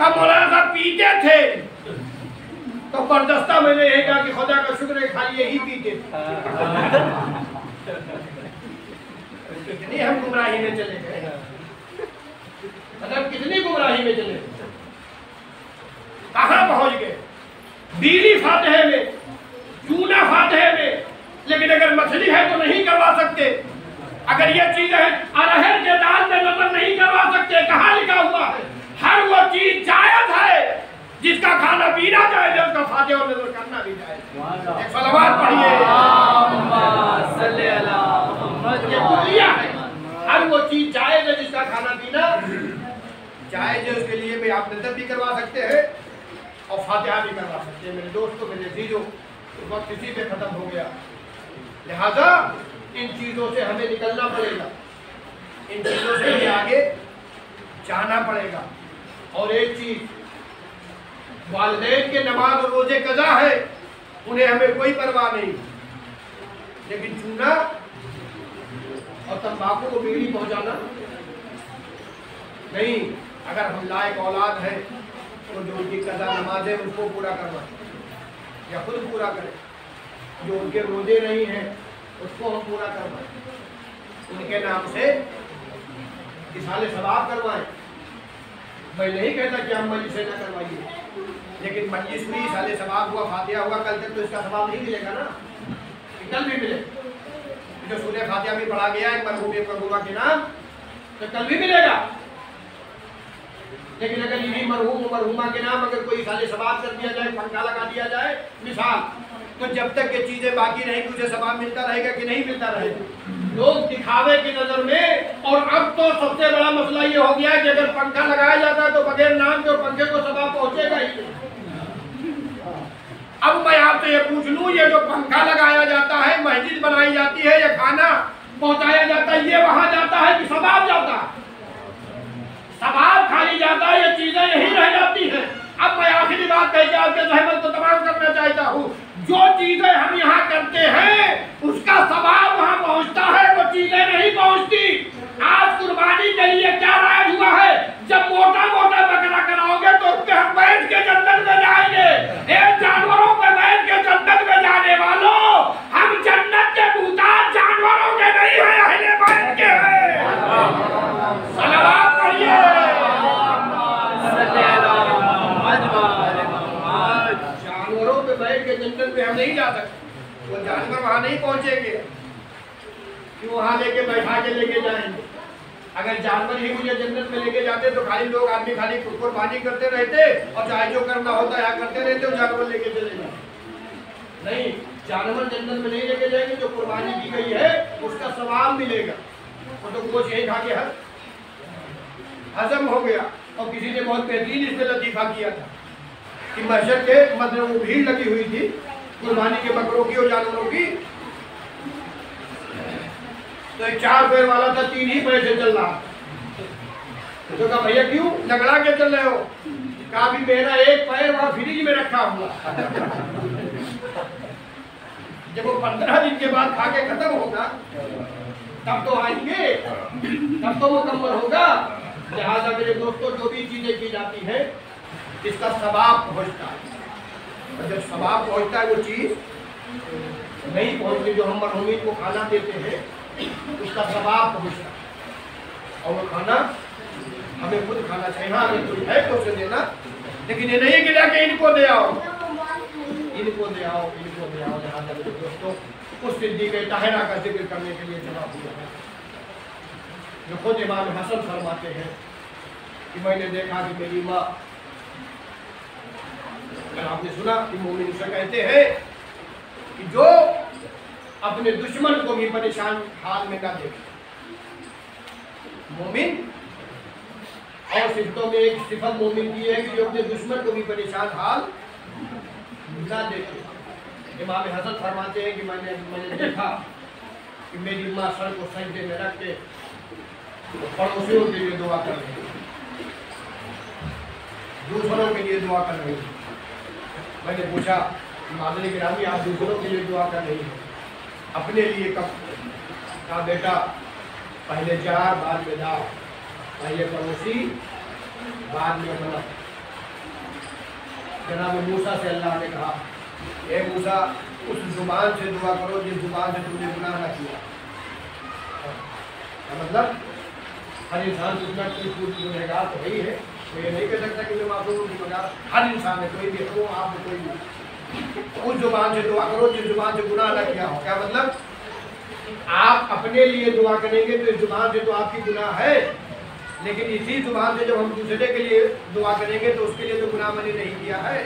कब मौलाना साहब पीते थे तो बर्दस्ता मैंने यही कहा कि खुदा का शुक्र है खाली यही पीते थे। कितनी हम गुमराही में चले गए, मतलब कितनी गुमराही में चले गए, कहां पहुंच गए? बीड़ी फातिहे में, चूना फातिहे में, लेकिन अगर मछली है तो नहीं करवा सकते। अगर ये चीज है अरहर के दाल में नजर नहीं करवा सकते। कहाँ लिखा हुआ है? हर वो चीज जायज है जिसका खाना पीना जायज है, उसका फातिहा और नजर करना भी जायज है। एक सलावत पढ़िए। हर वो चीज जायज है जिसका खाना पीना जायज है, उसके लिए भी आप नजर भी करवा सकते हैं और फातिहा भी करवा सकते हैं। मेरे दोस्तों, मेरे अजीजों, वक्त इसी पे खत्म हो गया। लिहाजा इन चीजों से हमें निकलना पड़ेगा, इन चीजों से हमें आगे जाना पड़ेगा। और एक चीज, वालिदैन के नमाज और रोजे कज़ा है, उन्हें हमें कोई परवाह नहीं, लेकिन चूना और तंबाकू को बीड़ी पहुंचाना नहीं। अगर हम लायक औलाद है तो जो उनकी कज़ा नमाज है उसको पूरा करवाएं या खुद पूरा करें। जो उनके रोजे नहीं हैं उसको हम पूरा करवाएं, उनके नाम से इसाले सवाब करवाएं। मैं नहीं कहता कि हम मजलिस ना करवाइए, लेकिन मजलिस में इसाले सवाब हुआ, फातिहा हुआ, कल तक तो इसका सवाब नहीं मिलेगा ना, कल भी मिले। जो सूरह फातिहा भी पढ़ा गया है मरहूम के नाम, तो कल भी मिलेगा। लेकिन अगर यही मरहूम मरहूमा के नाम अगर कोई इसाले सवाब कर दिया जाए, पंखा लगा दिया जाए मिसाल, तो जब तक ये चीजें बाकी रहेंगी उसे सवाब मिलता रहेगा कि नहीं मिलता रहेगा? लोग दिखावे की नजर में। और अब तो सबसे बड़ा मसला ये हो गया है कि अगर पंखा लगाया जाता है तो बगैर नाम के पंखे को सवाब पहुंचेगा ही नहीं। अब मैं आपसे ये पूछ लूं, ये जो पंखा लगाया जाता है, मस्जिद बनाई जाती है, या खाना पहुंचाया जाता है, ये वहां जाता है कि सवाब जाता है? सवाब खाली जाता है, ये चीजें यही रह जाती हैं। अब मैं आखिरी बात कह के आपके ज़हन को तमाम करना चाहता हूँ। जो चीजें हम यहाँ करते हैं उसका सवाब वहाँ पहुँचता है, वो चीजें नहीं पहुँचती। आज कुर्बानी के लिए क्या राज हुआ है? जब मोटा मोटा बकरा कराओगे तो उस पे हम बैठ के जन्नत में जाएंगे। जानवरों पे बैठ के जन्नत में जाने वालों, हम जन्नत के मुहताज जानवरों के नहीं है, अहले बैत के हैं। सलावत पढ़िए। जानवरों पे बैठ के जन्नत में हम नहीं जा सकते, वो जानवर वहां नहीं पहुंचेंगे कि वहां लेके बैठा के लेके जाएंगे। अगर जानवर ही मुझे जन्नत में लेके जाते तो खाली लोग आदमी खाली कुर्बानी करते रहते और चाहे जो करना होता है करते रहते और जानवर लेके चले जाते। नहीं, जानवर जन्नत में नहीं लेके जाएंगे, जो कुर्बानी की गई है उसका सवाब मिलेगा। वो तो कुछ यही खा के हजम हो गया। और किसी ने बहुत बेहतरीन इसमें लतीफा किया था कि महशर के मतलब वो भीड़ लगी हुई थी कुर्बानी के बकरों की और जानवरों की, तो एक 4 पैर वाला था, 3 ही पैर से चल रहा, तो कहा भैया क्यों लगड़ा के चल रहे हो? कहा भी मेरा एक पैर वहां फ्रिज में रखा हुआ, जब वो 15 दिन के बाद खा के खत्म होगा तब तो आएंगे, तब तो मुकम्मल होगा। लिहाजा मेरे दोस्तों, जो भी चीजें की जाती है इसका सवाब पहुंचता है, और जब सवाब पहुंचता है वो चीज नहीं पहुंचती जो हम मरहूमीन को खाना देते हैं उसका सवाब पहुंचता है, और वो खाना हमें खुद खाना चाहिए। हाँ अगर कोई है तो उसे देना, लेकिन ये नहीं कि जाके इनको दे आओ, इनको दे आओ, इनको दे आओ। लिहाजा मेरे दोस्तों, उस सिद्दीक़ ताहिरा का जिक्र करने के लिए जवाब दिया है, जो खुद इमाम हसन फरमाते हैं कि मैंने देखा कि मेरी माँ, आपने सुना कि मोमिन से कहते हैं कि जो अपने दुश्मन को भी परेशान हाल में ना देखे। मोमिन और सिफतों में एक सिफत मोमिन की है कि जो अपने दुश्मन को भी परेशान हाल ना देखे। इमाम हसन फरमाते हैं कि मैंने देखा कि मेरी माँ सर को सजदे में रख के पड़ोसियों के लिए दुआ कर रही है, दूसरों के लिए दुआ कर रही है। मैंने पूछा मादरी गिरामी, आप दूसरों के लिए दुआ कर रही है, अपने लिए कब? कहा बेटा पहले जार बाद में दाव, पहले पड़ोसी बाद में अपना। जनाब मूसा से अल्लाह ने कहा, ए मूसा उस जुबान से दुआ करो जिस जुबान से तुमने गुनाह न किया। मतलब हर इंसान जितना गुनहगार तो वही है, तो ये नहीं कह सकता कि मैं मासूम हूँ, गुनहगार हर इंसान है, कोई भी हो, आप कोई भी। उस जुबान से दुआ करो जिस जुबान से गुनाह न किया हो। क्या मतलब? आप अपने लिए दुआ करेंगे तो इस जुबान से तो आपकी गुनाह है, लेकिन इसी जुबान से जब हम दूसरे के लिए दुआ करेंगे तो उसके लिए तो गुनाह मैंने नहीं किया है,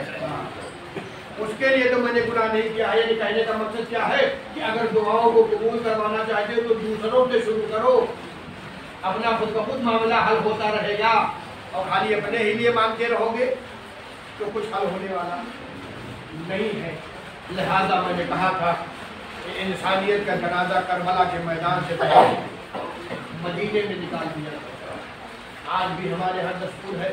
उसके लिए तो मैंने गुनाह नहीं किया है। यानी कहने का मकसद क्या है कि अगर दुआओं को कबूल करवाना चाहते हो तो दूसरों से शुरू करो, अपना खुद का खुद मामला हल होता रहेगा। और खाली अपने ही लिए मांगते रहोगे तो कुछ हल होने वाला नहीं है। लिहाजा मैंने कहा था कि इंसानियत का जनाजा करबला के मैदान से मदीने में निकाल दिया। आज भी हमारे यहाँ दस्तूर है,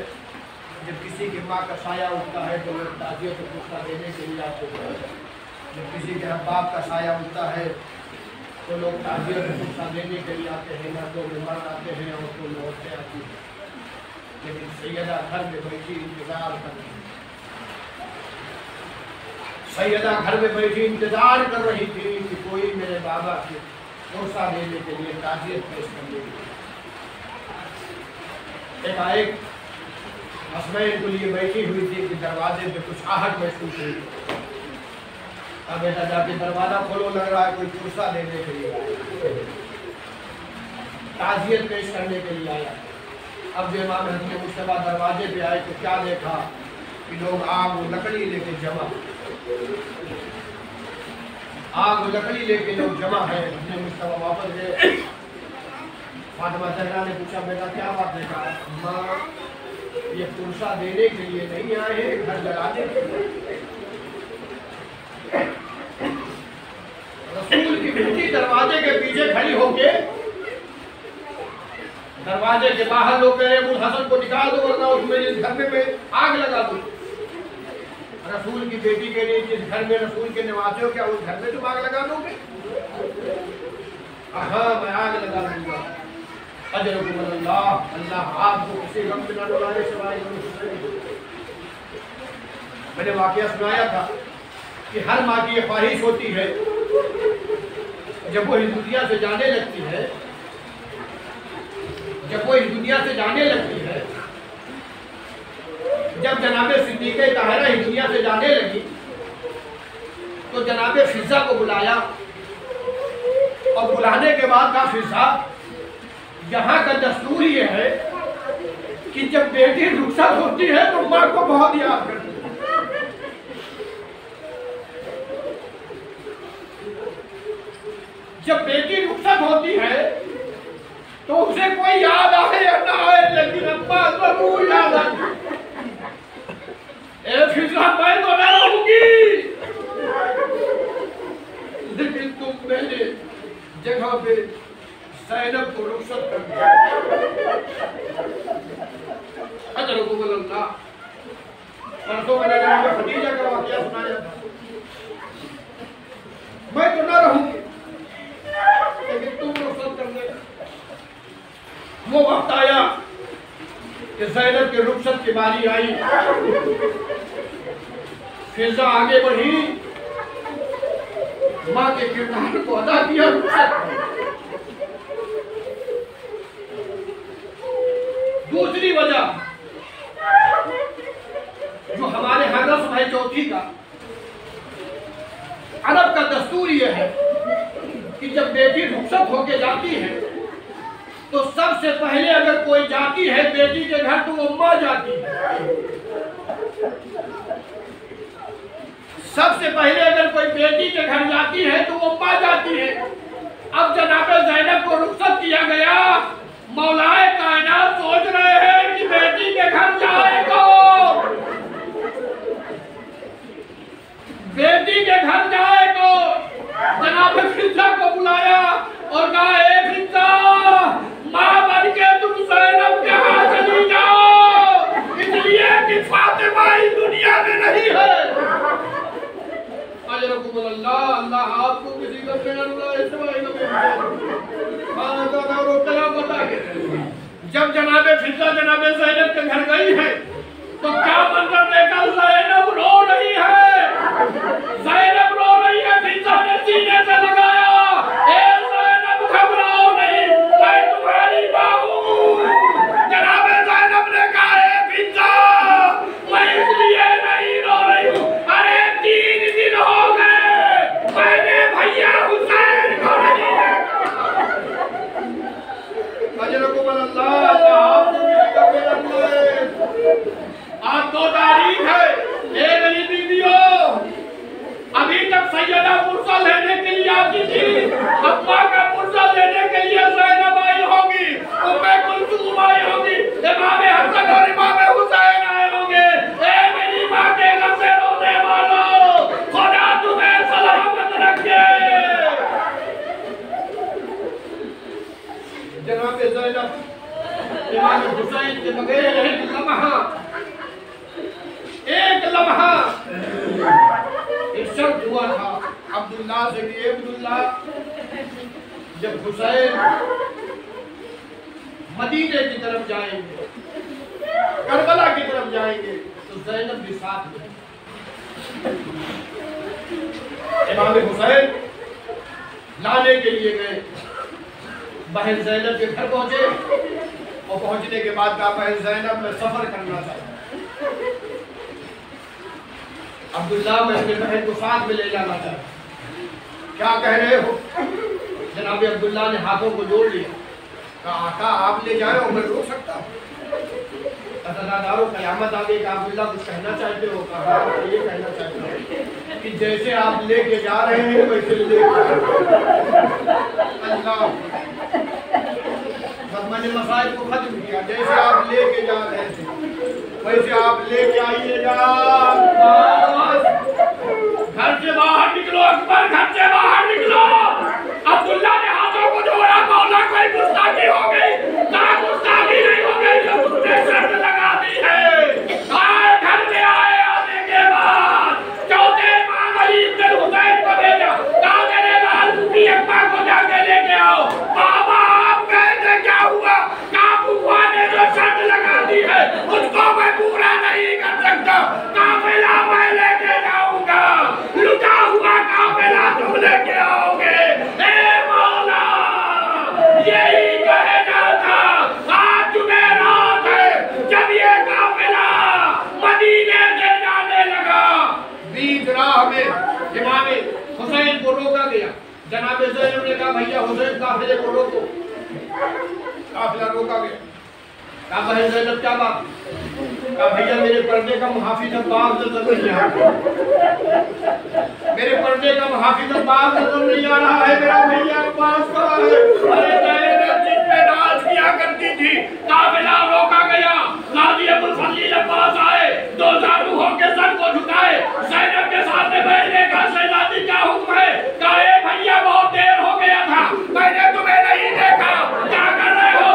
जब किसी की माँ का साया उठता है तो लोग ताज़ियत को पुष्टा देने के लिए आते हैं, जब किसी के बाप का साया उठता है तो लोग ताज़ियत को पुष्टा देने के लिए आते हैं, मर्दों में मर्द आते हैं और तो औरतें आती हैं। लेकिन सैयदा घर में बैठी इंतजार कर रही, सैयदा घर में बैठी इंतजार कर रही थी कि कोई मेरे बाबा के पुष्टा देने के लिए ताज़ियत पेश करने के लिए। एकाएक हसनैन को लिए बैठी हुई थी कि दरवाजे पे कुछ आहट महसूस हुई। अब बेटा जाके दरवाजा खोलो, लग रहा है कोई पुरसा देने के लिए, ताज़ियत पेश करने के लिए आया। अब जो इमाम हसन मुश्तबा दरवाजे पे आए तो क्या देखा कि लोग आग और लकड़ी लेके जमा, आग और लकड़ी लेके लोग जमा है। हसन मुश्तबा वापस गए। फातिमा ज़हरा ने पूछा बेटा क्या बात है? कहा माँ ये पुरसा देने के लिए नहीं आए हैं, घर जलाने के लिए। रसूल की बेटी दरवाजे के पीछे खड़ी होके, दरवाजे के बाहर लोग कह रहे हसन को निकाल दो वरना उसमें जिस घर में आग लगा दो। रसूल की बेटी के लिए जिस घर में रसूल के निवासी हो, क्या उस घर में तुम आग लगा दोगे? हाँ मैं आग लगा दूंगा। अल्लाह अल्लाह आपको किसी गम में न डुलाने सिवाय। मैंने वाकया सुनाया था कि हर माँ की ये ख्वाहिश होती है जब वो इस दुनिया से जाने लगती है, जब वो इस दुनिया से जाने लगती है, जब जनाब सिद्दीक़ ताहिरा इस दुनिया से जाने लगी तो जनाब फिजा को बुलाया, और बुलाने के बाद कहा फिजा यहाँ का दस्तूर ये है कि जब बेटी रुखसत होती है तो माँ को बहुत याद करती है। जब बेटी रुखसत होती है तो उसे कोई याद आए या ना आए, लेकिन अम्मा जरूर याद आती। फिजा मैं तो न रहूंगी, लेकिन तुम मेरे जगह पे ज़ैनब को रुखसत कर दिया। अल्लाह, परसों मैंने जनाब खदीजा का वाकया सुनाया था। मैं तो ना रहूंगी लेकिन तुम रुखसत कर देना। वो वक्त आया कि ज़ैनब के रुखसत की बारी आई। फिजा आगे बढ़ी, माँ के किरदार को अदा किया, रुखसत। दूसरी वजह जो हमारे यहाँ रस्म है चौथी का, अरब का दस्तूर यह है कि जब बेटी रुखसत होके जाती है तो सबसे पहले अगर कोई जाती है बेटी के घर तो वो माँ जाती है। सबसे पहले अगर कोई बेटी के घर जाती है तो वो माँ जाती है। अब जनाब ज़ैनब को रुखसत किया गया, मौलाए कायनात सोच रहे हैं कि बेटी के घर जाएगा, बेटी के घर जाएगा। जनाब फिजा को बुलाया और कहा, ए फिजा, माँ बन के तुम ज़ैनब के यहाँ चली जाओ, इसलिए कि फातिमा इस दुनिया में नहीं है। अल्लाह अल्लाह आपको किसी का जब जनाबे फिजा जनाबे ज़ैनब के घर गई है तो क्या मंजर देखा? ज़ैनब रो रही है, ज़ैनब रो रही है। फिजा ने सीने से लगाया, ए ज़ैनब घबराओ नहीं, मैं तुम्हारी माँ हूँ। जनाबे ज़ैनब ने कहा, ए फिजा, मैं इसलिए नहीं रो रही हूँ, अरे 3 दिन हो गए मैंने भैया हुसैन को नहीं देखा। आज 2 तारीख है। ए मेरी बीवियों, अभी तक सैयदा पुरसा लेने के लिए आती थी, अम्मा का पुरसा लेने के लिए ज़ैनब आई होगी, उम्मे कुलसूम आई होगी, इमाम हसन और इमाम हुसैन आए होंगे। ए मेरी माँ के घर से रोने वालों, खुदा तुम्हें सलामत रखे। जनाब ज़ैनब इमाम हुसैन के बगैर एक लम्हा एक शब्द हुआ था अब्दुल्ला से कि अब्दुल्ला, जब हुसैन मदीने की तरफ जाएंगे, करबला की तरफ जाएंगे, तो ज़ैनब भी साथ में। इमाम हुसैन लाने के लिए गए, बहन ज़ैनब के घर पहुंचे और पहुंचने के बाद कहा, बहन ज़ैनब मैं सफर करना चाहता हूं, अब्दुल्ला मैं अपने बहन को साथ में ले जाना चाहता हूं। क्या कह रहे हो? जनाब अब्दुल्ला ने हाथों को जोड़ लिया, कहा, आका आप ले जाए और मैं रोक सकता हूँ? अदादारों क़यामत आ गई। अब्दुल्ला कुछ कहना चाहते हो? कहा, ये कहना चाहते हो कि जैसे आप लेके जा रहे हैं वैसे ले अल्लाह, मैंने मसाइल को खत्म किया। जैसे आप लेके जा रहे थे वैसे आप लेके आइएगा। घर से बाहर निकलो अकबर, घर से बाहर निकलो। अब्दुल्ला ने हाथों को जोड़ा, मौला कोई गुस्ताखी हो गई, ना गुस्ताखी नहीं हो गई, जो तुमने शर्त लगा दी है। घर में आए, आने के बाद चौथे इमाम अली इब्न हुसैन को भेजा, कहा मेरे लाल की अम्मा को जाके लेके आओ। बाबा आप कहते क्या हुआ? बुआ ने जो शर्त लगा दी है उसको मैं पूरा नहीं कर सकता, काफिला मैं लेके जाऊंगा, लुटा हुआ काफिला तुम लेके आओगे। ए मौला, यही कहना था। आज जुमेरात है, जब ये काफिला मदीने से जाने लगा, बीच राह में इमाम हुसैन को रोका गया। जनाब ज़ैनब ने कहा, भैया हुसैन काफिले को रोको। काफिला रोका गया। कहा, बहन ज़ैनब क्या बात? कहा, भैया मेरे पर्दे का मुहाफिज अब्बास नजर नहीं आ रहा, मेरे पर्दे का मुहाफिज अब्बास नजर नहीं आ रहा है, मेरा भैया अब्बास कहाँ है? अरे ज़ैनब जिस पे नाज किया करती थी। काफिला रोका गया। गाजी अबुल फजील अब्बास आए, 2 जादू होके सर को झुकाए, ज़ैनब के सामने बैठने का शहजादी क्या हुक्म है? कहा, भैया बहुत देर हो गया था, मैंने तुम्हें नहीं देखा, क्या कर रहे हो?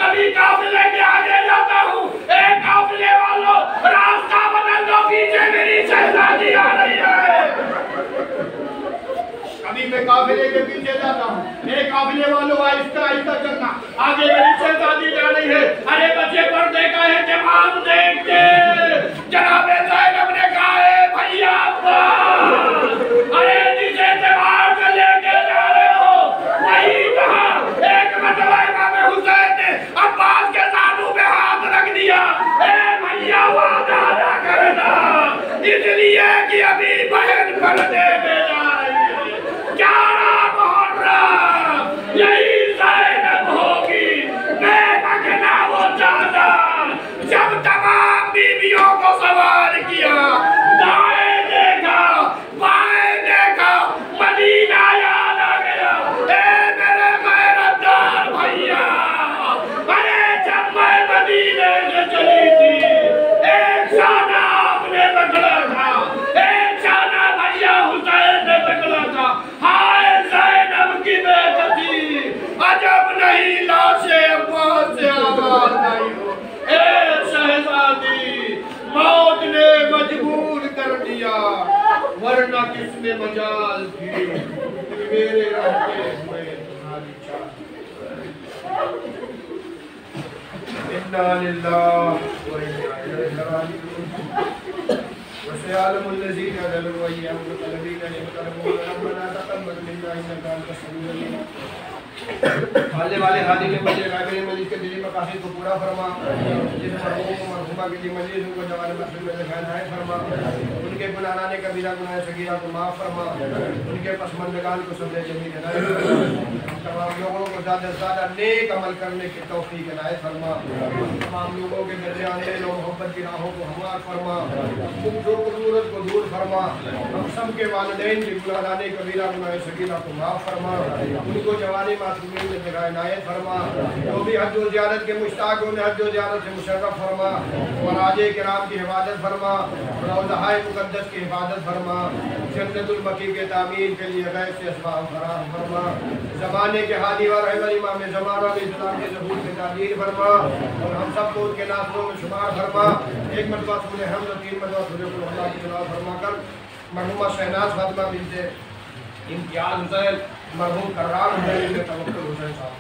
कभी काफिले के आगे जाता हूँ, ए काफिले के पीछे जाता हूँ। काफिले वालों आहिस्ता आहिस्ता चलना, आगे मेरी शहजादी जा रही है। अरे बच्चे पर्दे का है जवाब देख के जनाबे ज़ैनब ने कहा है भैया अरे जिसे जवाब में लेके जा रहे हो वही कहा। एक मतवा इमाम हुसैन ने अब्बास के सानू पे हाथ रख दिया। ए भैया वादा ना करना, इसलिए कि अभी बहन पर्दे में जा रही है। 11 मुहर्रम यही ज़ैनब होगी। मैं मगना वो ज्यादा जब तमाम बीवियों को सवार किया, दाएं देखा बाएं देखा, मदीना याद आ गया। ए मेरे गैरतदार भैया, अरे जब मैं मदीने से चली थी एक शाना आपने पकड़ा था, एक शाना भैया हुसैन ने पकड़ा था। हाय ज़ैनब की बेइज्जती, अजब नहीं लाशे अब्बास से आवाज आई हो। ए शहजादी, मौत ने मजबूर कर दिया, वरना किसने मजाल थी मेरे रहते हुए तुम्हारी चाह। इन्ना लिल्लाहि व इन्ना इलैहि राजिऊन। वसयालमुल लज़ीना ज़लमू अय्याहुल क़लबीना यक़रबून रब्बना तक़ब्बल मिन्ना इन्नका अंतस समीउल अलीम। हाले वाले हादी के मजे काबिल मजीद के दिली मकासद को पूरा फरमा। जिस मरहूम को मरहूमा के लिए मजीद उनको जवान महफिल में दिखाया फरमा। उनके गुनाहगाने कबीरा गुनाह सगीरा को माफ़ फरमा। उनके पसमंदगान को सब्र जमील इनायत फरमा। तमाम लोगों को ज़्यादा से ज़्यादा नेक अमल करने की तौफीक इनायत फरमा। तमाम लोगों के दरमियाने लो मोहब्बत की राहों को हमवार फरमा। खूबसूरत को दूर फरमा। हम सब के वालिदैन के गुनाहगाने कबीरा गुनाह सगीरा को माफ़ फरमा। उनको जवानी मासूमीन में जगह इनायत फरमा। जो भी हज व ज़ियारत के मुश्ताक उन्हें हज व ज़ियारत से मुशर्रफ फरमा। मराजे किराम की हिफाजत फरमा। रौज़ाए मुक़द्दस की हिफाजत फरमा। जन्नतुल बकी के तामीर के लिए गैर से असबाब फराहम फरमा। ज़माने के हादी व रहबर इमाम ज़माना में इस्लाम के ज़हूर के तामीर फरमा और हम सबको उनके नाज़रों में शुमार फरमा। एक मरतबा सूरह हमद, 3 मरतबा सूरह कुल अल्लाह की तिलावत फरमाकर मरहूमा शहनाज फातिमा बिन्ते इम्तियाज़ हुसैन, मरहूम कर्रार हुसैन के तवक्कुल हुसैन साहब